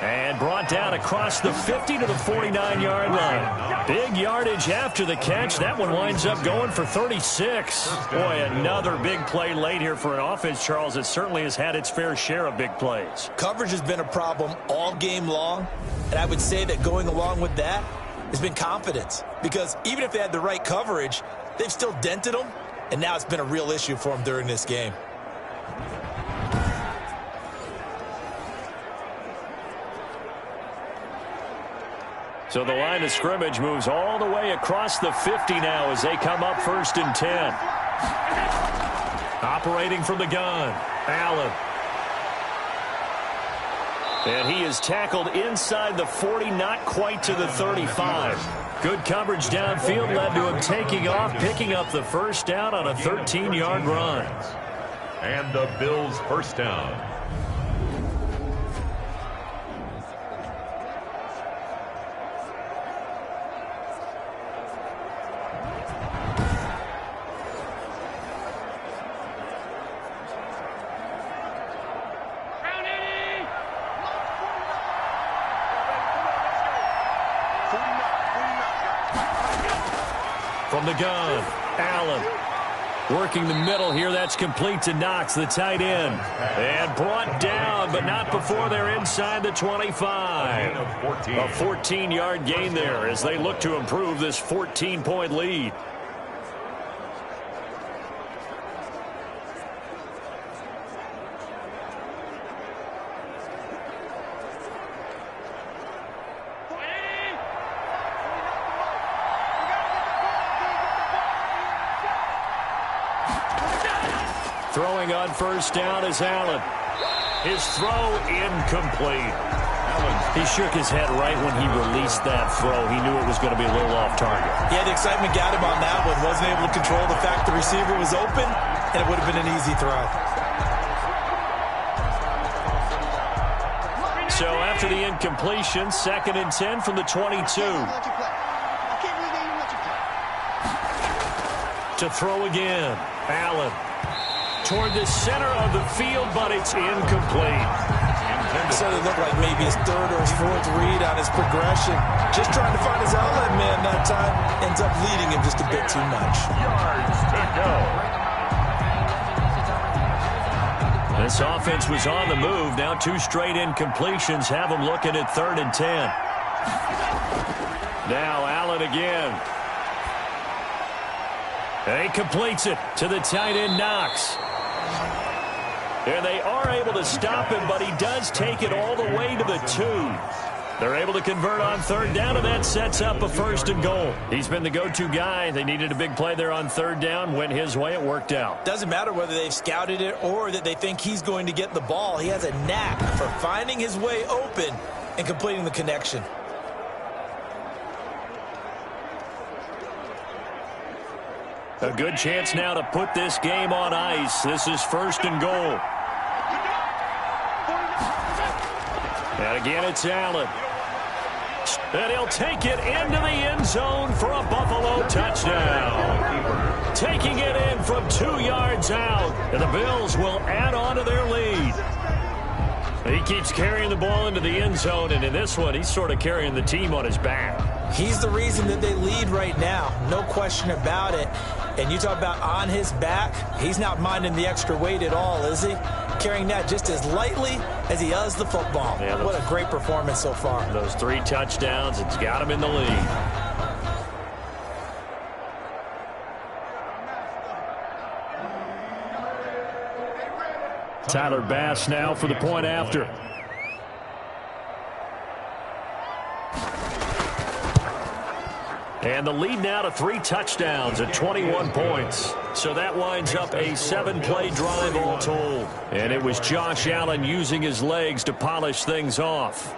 And brought down across the 50 to the 49-yard line. Big yardage after the catch. That one winds up going for 36. Boy, another big play late here for an offense, Charles. It certainly has had its fair share of big plays. Coverage has been a problem all game long, and I would say that going along with that has been confidence. Because even if they had the right coverage, they've still dented them, and now it's been a real issue for them during this game. So the line of scrimmage moves all the way across the 50 now as they come up 1st and 10. Operating from the gun, Allen. And he is tackled inside the 40, not quite to the 35. Good coverage downfield led to him taking off, picking up the first down on a 13-yard run. And the Bills' first down. From the gun, Allen. Working the middle here, that's complete to Knox, the tight end. And brought down, but not before they're inside the 25. A 14-yard gain there as they look to improve this 14-point lead. Throwing on first down is Allen. His throw incomplete. He shook his head right when he released that throw. He knew it was going to be a little off target. Yeah, the excitement got him on that one. Wasn't able to control the fact the receiver was open, and it would have been an easy throw. So after the incompletion, 2nd and 10 from the 22. To throw again. Allen toward the center of the field, but it's incomplete. So it looked like maybe his 3rd or his 4th read on his progression. Just trying to find his outlet man that time. Ends up leading him just a bit too much. Yards to go. This offense was on the move. Now 2 straight incompletions have them looking at 3rd and 10. Now Allen again. He completes it to the tight end Knox. And they are able to stop him, but he does take it all the way to the 2. They're able to convert on 3rd down, and that sets up a 1st and goal. He's been the go-to guy. They needed a big play there on 3rd down. Went his way. It worked out. Doesn't matter whether they've scouted it or that they think he's going to get the ball. He has a knack for finding his way open and completing the connection. A good chance now to put this game on ice. This is 1st and goal. And again, it's Allen. And he'll take it into the end zone for a Buffalo touchdown. Taking it in from 2 yards out. And the Bills will add on to their lead. He keeps carrying the ball into the end zone, and in this one, he's sort of carrying the team on his back. He's the reason that they lead right now. No question about it. And you talk about on his back, he's not minding the extra weight at all, is he? Carrying that just as lightly as he does the football. Yeah, what a great performance so far. Those 3 touchdowns, it's got him in the lead. Tyler Bass now for the point after. And the lead now to 3 touchdowns at 21 points. So that winds up a 7-play drive all told. And it was Josh Allen using his legs to polish things off.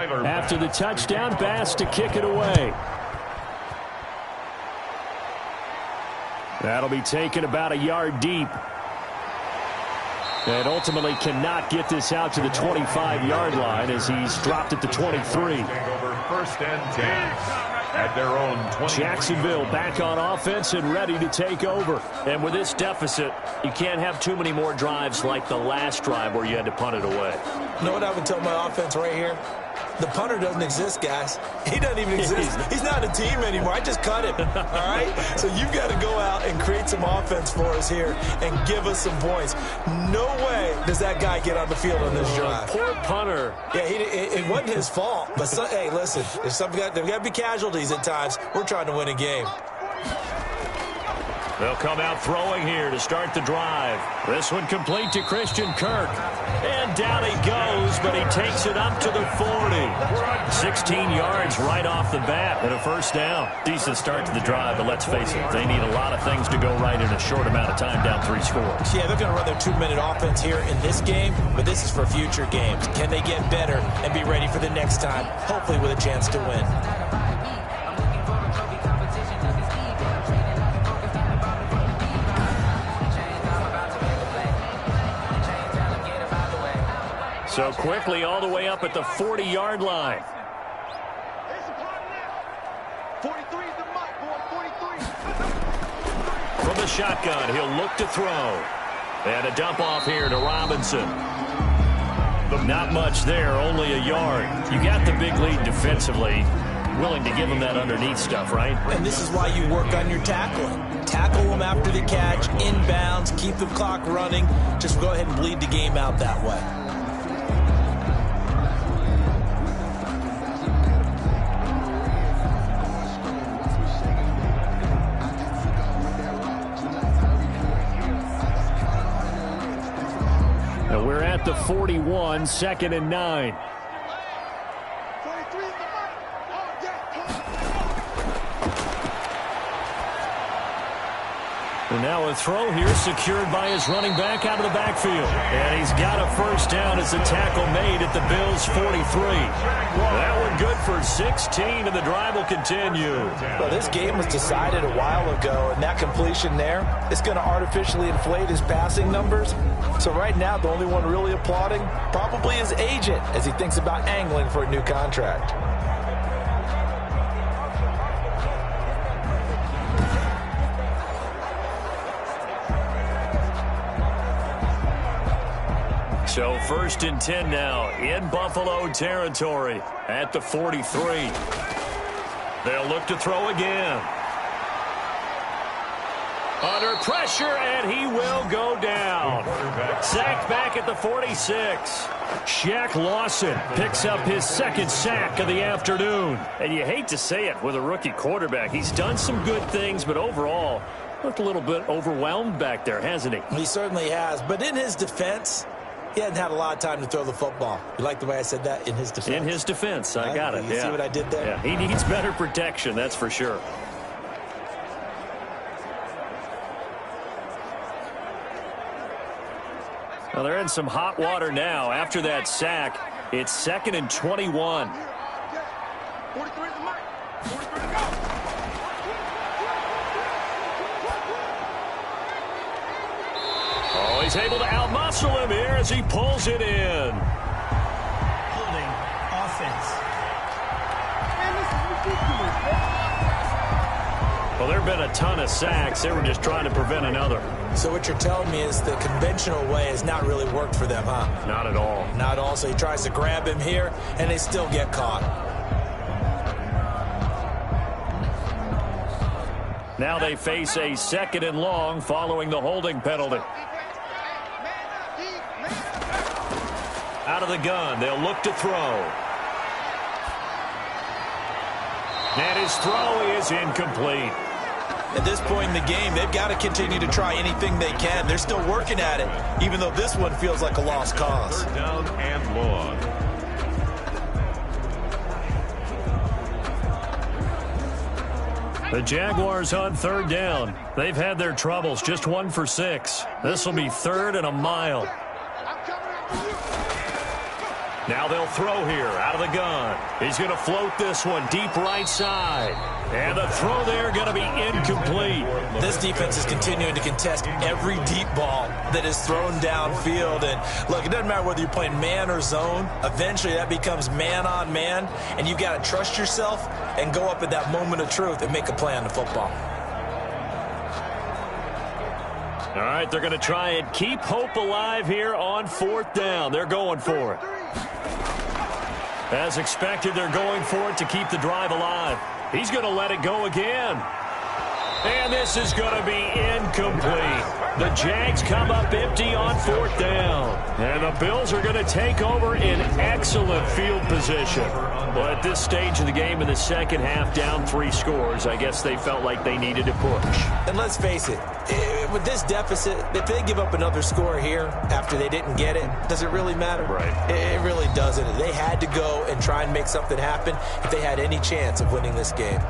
After the touchdown, Bass to kick it away. That'll be taken about a yard deep. And ultimately cannot get this out to the 25-yard line as he's dropped at the 23. Over 1st and 10 at their own 20. Jacksonville back on offense and ready to take over. And with this deficit, you can't have too many more drives like the last drive where you had to punt it away. You know what I would tell my offense right here? The punter doesn't exist, guys. He doesn't even exist. He's not a team anymore. I just cut him, all right? So you've got to go out and create some offense for us here and give us some points. No way does that guy get on the field on this drive. Poor punter. Yeah, it wasn't his fault. But, hey, listen, there's got to be casualties at times. We're trying to win a game. They'll come out throwing here to start the drive. This one complete to Christian Kirk. And down he goes, but he takes it up to the 40. 16 yards right off the bat and a 1st down. Decent start to the drive, but let's face it, they need a lot of things to go right in a short amount of time, down 3 scores. Yeah, they're going to run their 2-minute offense here in this game, but this is for future games. Can they get better and be ready for the next time, hopefully with a chance to win? So quickly all the way up at the 40-yard line. 43 is the mark, boy. 43. From the shotgun, he'll look to throw. And a dump off here to Robinson. Not much there, only a yard. You got the big lead defensively. Willing to give him that underneath stuff, right? And this is why you work on your tackling. Tackle them after the catch, inbounds, keep the clock running. Just go ahead and bleed the game out that way. the 41, 2nd and 9. 43 is the mark. Oh, yeah. And now a throw here secured by his running back out of the backfield. And he's got a first down as the tackle made at the Bills' 43. That one good for 16, and the drive will continue. Well, this game was decided a while ago, and that completion there is going to artificially inflate his passing numbers. So right now, the only one really applauding probably his agent as he thinks about angling for a new contract. So 1st and 10 now in Buffalo territory at the 43. They'll look to throw again. Under pressure, and he will go down. Sacked back at the 46. Shaq Lawson picks up his 2nd sack of the afternoon. And you hate to say it with a rookie quarterback. He's done some good things, but overall, looked a little bit overwhelmed back there, hasn't he? He certainly has. But in his defense, he hadn't had a lot of time to throw the football. You like the way I said that? In his defense? In his defense. I got it. You see what I did there? Yeah, he needs better protection, that's for sure. Well, they're in some hot water now. After that sack, it's 2nd and 21. 43 is the mark. 43 to go. Oh, he's able to outmuscle him here as he pulls it in. Holding. Offense. Man, this is ridiculous, man. Well, there have been a ton of sacks. They were just trying to prevent another. So what you're telling me is the conventional way has not really worked for them, huh? Not at all. Not at all. So he tries to grab him here, and they still get caught. Now they face a 2nd and long following the holding penalty. Out of the gun, they'll look to throw. And his throw is incomplete. At this point in the game, they've got to continue to try anything they can. They're still working at it, even though this one feels like a lost cause. 3rd down and long. The Jaguars on 3rd down. They've had their troubles, just 1 for 6. This will be 3rd and a mile. Now they'll throw here out of the gun. He's going to float this one deep right side. And the throw there going to be incomplete. This defense is continuing to contest every deep ball that is thrown downfield. And look, it doesn't matter whether you're playing man or zone. Eventually that becomes man on man. And you've got to trust yourself and go up at that moment of truth and make a play on the football. All right, they're going to try and keep hope alive here on 4th down. They're going for it. As expected, they're going for it to keep the drive alive. He's going to let it go again. And this is going to be incomplete. The Jags come up empty on 4th down. And the Bills are going to take over in excellent field position. Well, at this stage of the game in the second half, down 3 scores, I guess they felt like they needed to push. And let's face it, with this deficit, if they give up another score here after they didn't get it, does it really matter? Right. It really doesn't. They had to go and try and make something happen if they had any chance of winning this game.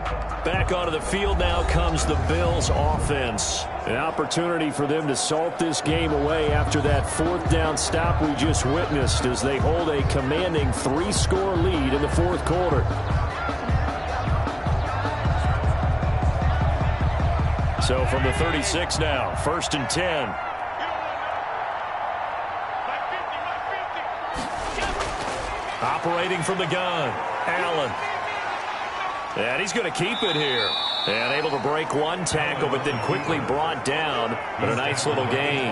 Back onto the field now comes the Bills offense. An opportunity for them to salt this game away after that 4th down stop we just witnessed as they hold a commanding 3-score lead in the 4th quarter. So from the 36 now, 1st and 10. Operating from the gun, Allen. And he's going to keep it here. And able to break 1 tackle, but then quickly brought down. But a nice little gain.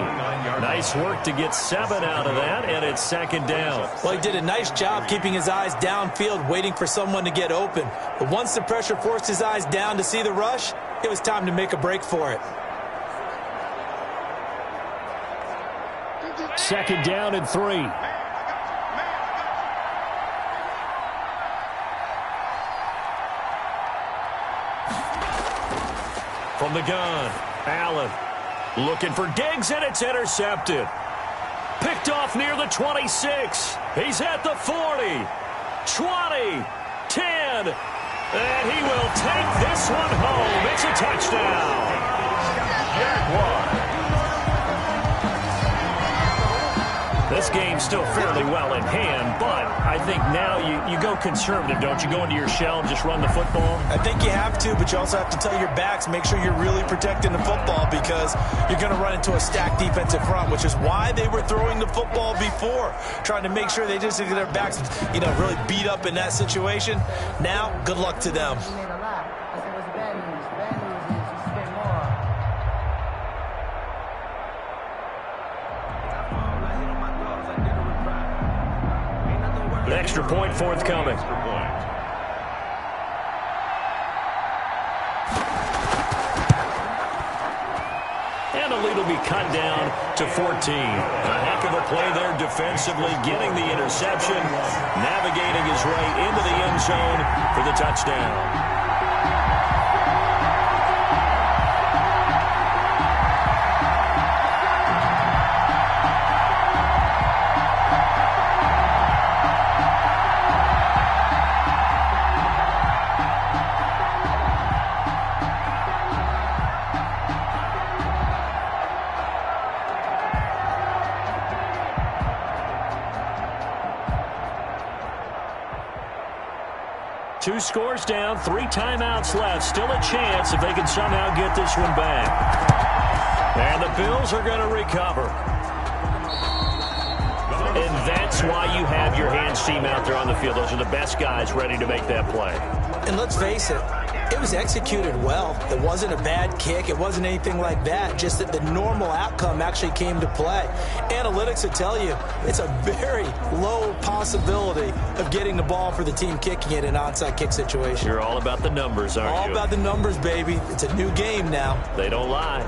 Nice work to get 7 out of that, and it's 2nd down. Well, he did a nice job keeping his eyes downfield, waiting for someone to get open. But once the pressure forced his eyes down to see the rush, it was time to make a break for it. 2nd down and 3. From the gun, Allen looking for Diggs, and it's intercepted. Picked Picked off near the 26. He's at the 40, 20, 10, and he will take this one home. It's a touchdown. Jaguars. This game's still fairly well in hand, but I think now you go conservative, don't you? Go into your shell and just run the football? I think you have to, but you also have to tell your backs, make sure you're really protecting the football because you're going to run into a stacked defensive front, which is why they were throwing the football before, trying to make sure they just get their backs, really beat up in that situation. Now, good luck to them. Extra point forthcoming. And the lead will be cut down to 14. A heck of a play there defensively, getting the interception, navigating his way into the end zone for the touchdown. Two scores down, 3 timeouts left. Still a chance if they can somehow get this one back. And the Bills are going to recover. And that's why you have your hands team out there on the field. Those are the best guys ready to make that play. And let's face it, it was executed well. It wasn't a bad kick. It wasn't anything like that. Just that the normal outcome actually came to play. Analytics will tell you it's a very low possibility of getting the ball for the team kicking it in an onside kick situation. You're all about the numbers, aren't you? All about the numbers, baby. It's a new game now. They don't lie.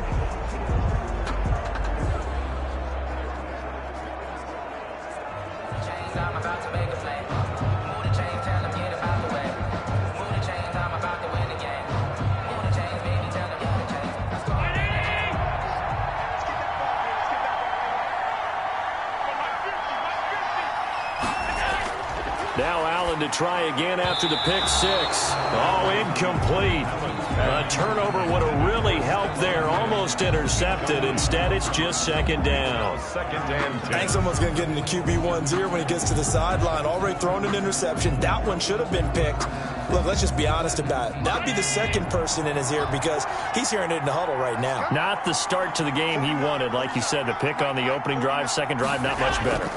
Now Allen to try again after the pick six. Oh, incomplete. A turnover would have really helped there. Almost intercepted. Instead, it's just second down. Second and 10. I think someone's going to get into QB1's ear when he gets to the sideline. Already thrown an interception. That one should have been picked. Look, let's just be honest about it. That'd be the second person in his ear because he's hearing it in the huddle right now. Not the start to the game he wanted. Like you said, the pick on the opening drive, second drive, not much better.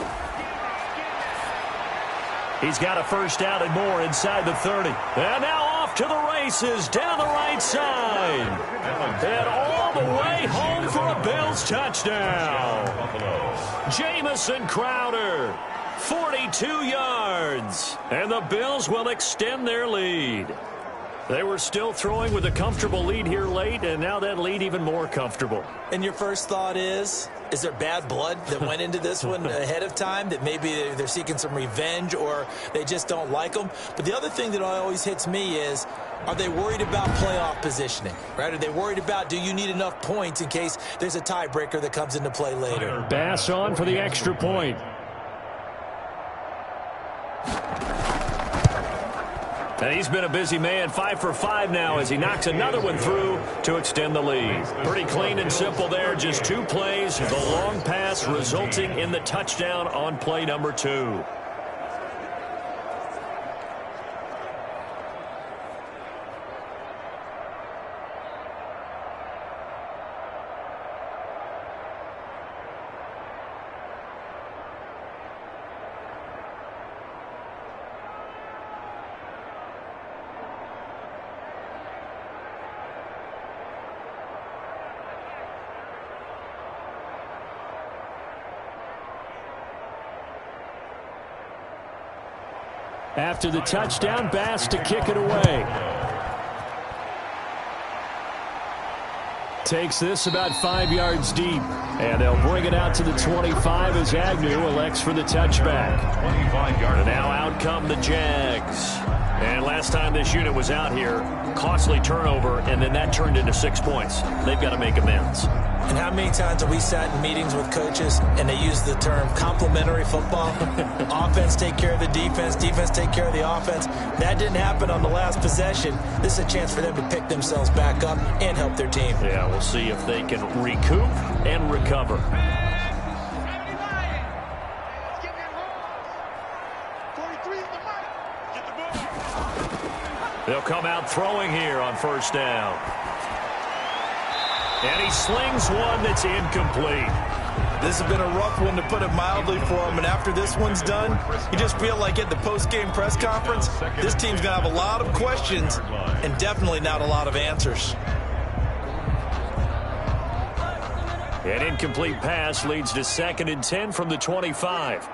He's got a first down and more inside the 30. And now off to the races down the right side. And all the way home for a Bills touchdown. Jamison Crowder, 42 yards. And the Bills will extend their lead. They were still throwing with a comfortable lead here late, and now that lead even more comfortable. And your first thought is there bad blood that went into this one ahead of time, that maybe they're seeking some revenge or they just don't like them? But the other thing that always hits me is, are they worried about playoff positioning, right? Are they worried about, do you need enough points in case there's a tiebreaker that comes into play later? Bass on for the extra point. And he's been a busy man, 5 for 5 now as he knocks another one through to extend the lead. Pretty clean and simple there, just 2 plays. The long pass resulting in the touchdown on play number 2. After the touchdown, Bass to kick it away. Takes this about 5 yards deep. And they'll bring it out to the 25 as Agnew elects for the touchback. 25-yard. And now out come the Jags. And last time this unit was out here, costly turnover, and then that turned into 6 points. They've got to make amends. And how many times have we sat in meetings with coaches and they use the term complementary football? Offense take care of the defense, defense take care of the offense. That didn't happen on the last possession. This is a chance for them to pick themselves back up and help their team. Yeah, we'll see if they can recoup and recover. They'll come out throwing here on first down. And he slings one that's incomplete. This has been a rough one, to put it mildly, for him. And after this one's done, you just feel like at the post-game press conference, this team's going to have a lot of questions and definitely not a lot of answers. An incomplete pass leads to 2nd and 10 from the 25.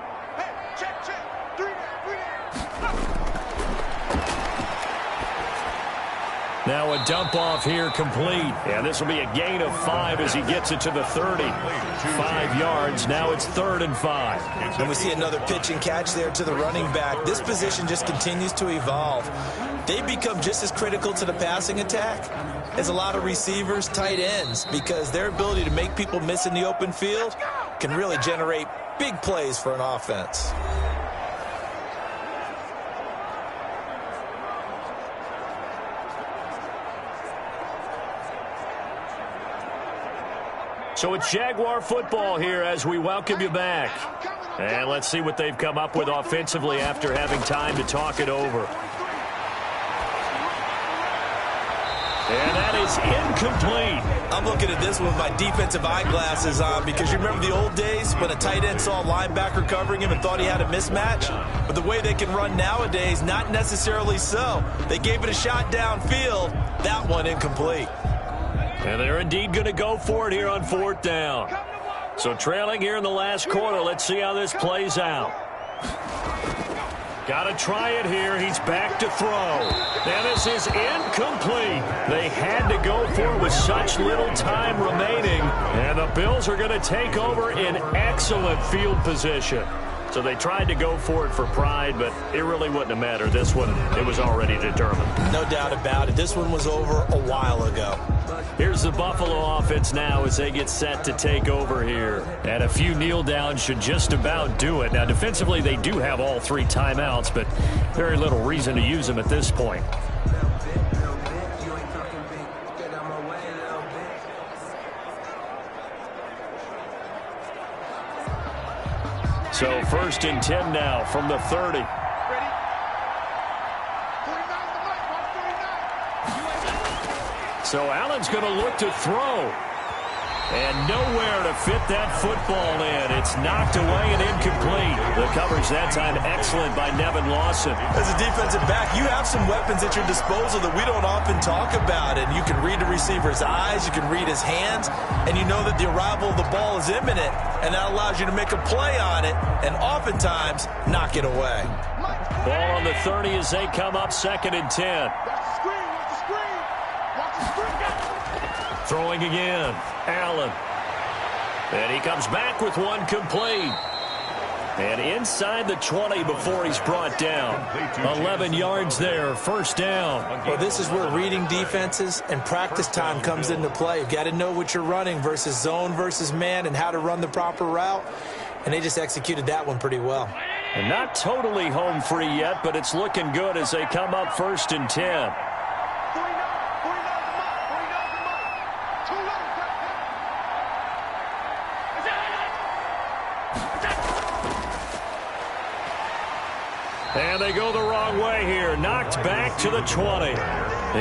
Now a dump off here complete. And this will be a gain of 5 as he gets it to the 30. 5 yards. Now it's 3rd and 5. And we see another pitch and catch there to the running back. This position just continues to evolve. They become just as critical to the passing attack as a lot of receivers, tight ends, because their ability to make people miss in the open field can really generate big plays for an offense. So it's Jaguar football here as we welcome you back. And let's see what they've come up with offensively after having time to talk it over. And that is incomplete. I'm looking at this one with my defensive eyeglasses on, because you remember the old days when a tight end saw a linebacker covering him and thought he had a mismatch? But the way they can run nowadays, not necessarily so. They gave it a shot downfield. That one incomplete. And they're indeed going to go for it here on 4th down. So trailing here in the last quarter. Let's see how this plays out. Got to try it here. He's back to throw. Now this is incomplete. They had to go for it with such little time remaining. And the Bills are going to take over in excellent field position. So they tried to go for it for pride, but it really wouldn't have mattered. This one, it was already determined. No doubt about it. This one was over a while ago. Here's the Buffalo offense now as they get set to take over here. And a few kneel downs should just about do it. Now, defensively, they do have all 3 timeouts, but very little reason to use them at this point. So 1st and 10 now from the 30. So Allen's going to look to throw. And nowhere to fit that football in. It's knocked away and incomplete. The coverage that time excellent by Nevin Lawson. As a defensive back, you have some weapons at your disposal that we don't often talk about. And you can read the receiver's eyes, you can read his hands, and you know that the arrival of the ball is imminent. And that allows you to make a play on it and oftentimes knock it away. Ball on the 30 as they come up 2nd and 10. Throwing again, Allen. And he comes back with one complete. And inside the 20 before he's brought down. 11 yards there, 1st down. Well, this is where reading defenses and practice time comes into play. You've got to know what you're running versus zone versus man and how to run the proper route. And they just executed that one pretty well. And not totally home free yet, but it's looking good as they come up 1st and 10. And they go the wrong way here. Knocked back to the 20.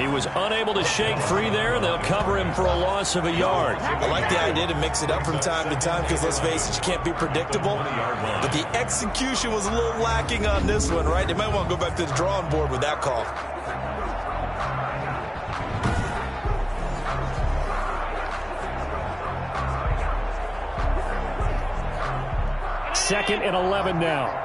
He was unable to shake free there, and they'll cover him for a loss of a yard. I like the idea to mix it up from time to time because, let's face it, you can't be predictable. But the execution was a little lacking on this one, right? They might want to go back to the drawing board with that call. Second and 11 now.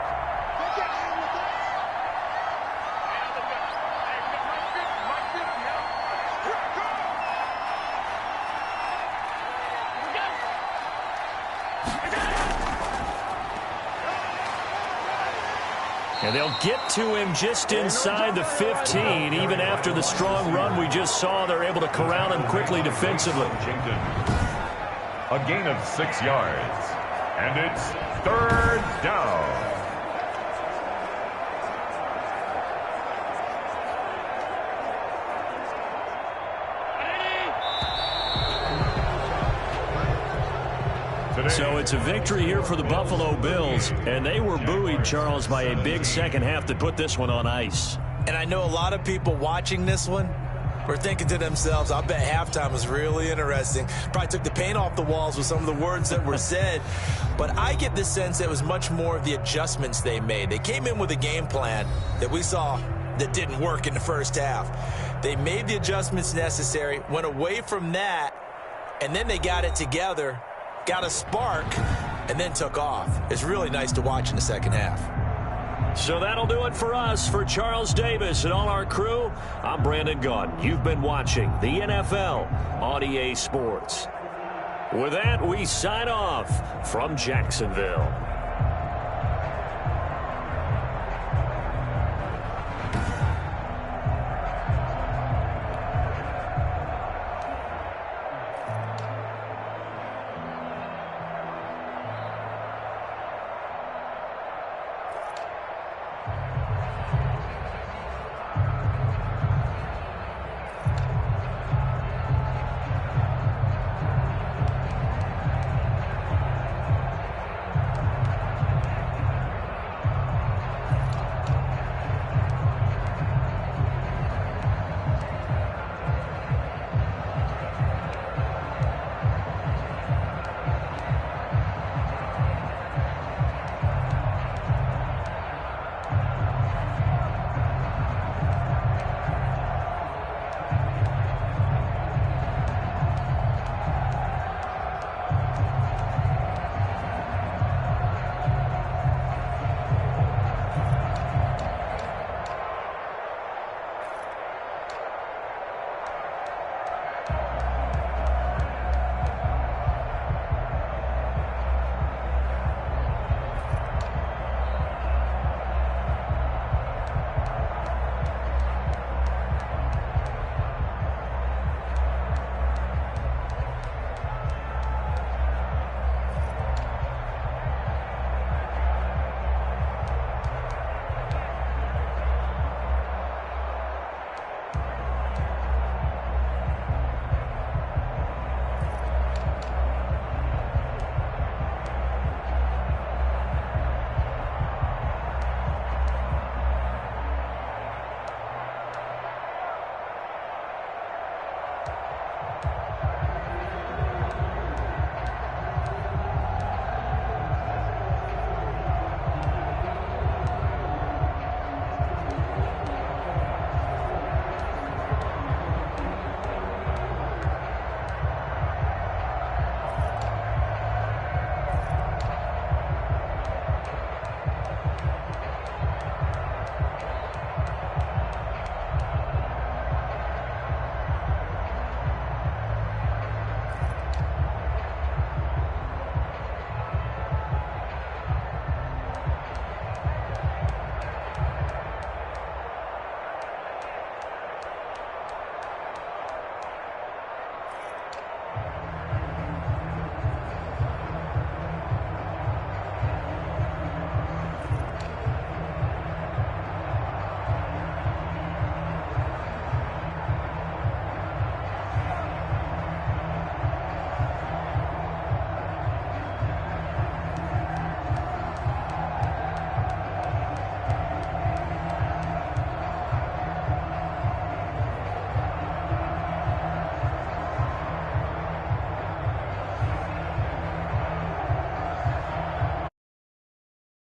And they'll get to him just inside the 15. Even after the strong run we just saw, they're able to corral him quickly defensively. A gain of 6 yards. And it's 3rd down. So it's a victory here for the Buffalo Bills, and they were buoyed, Charles, by a big second half that put this one on ice. And I know a lot of people watching this one were thinking to themselves, I bet halftime was really interesting. Probably took the paint off the walls with some of the words that were said. But I get the sense that it was much more of the adjustments they made. They came in with a game plan that we saw that didn't work in the first half. They made the adjustments necessary, went away from that, and then they got it together, got a spark, and then took off. It's really nice to watch in the second half. So that'll do it for us. For Charles Davis and all our crew, I'm Brandon Gaudin. You've been watching the NFL on EA Sports. With that, we sign off from Jacksonville.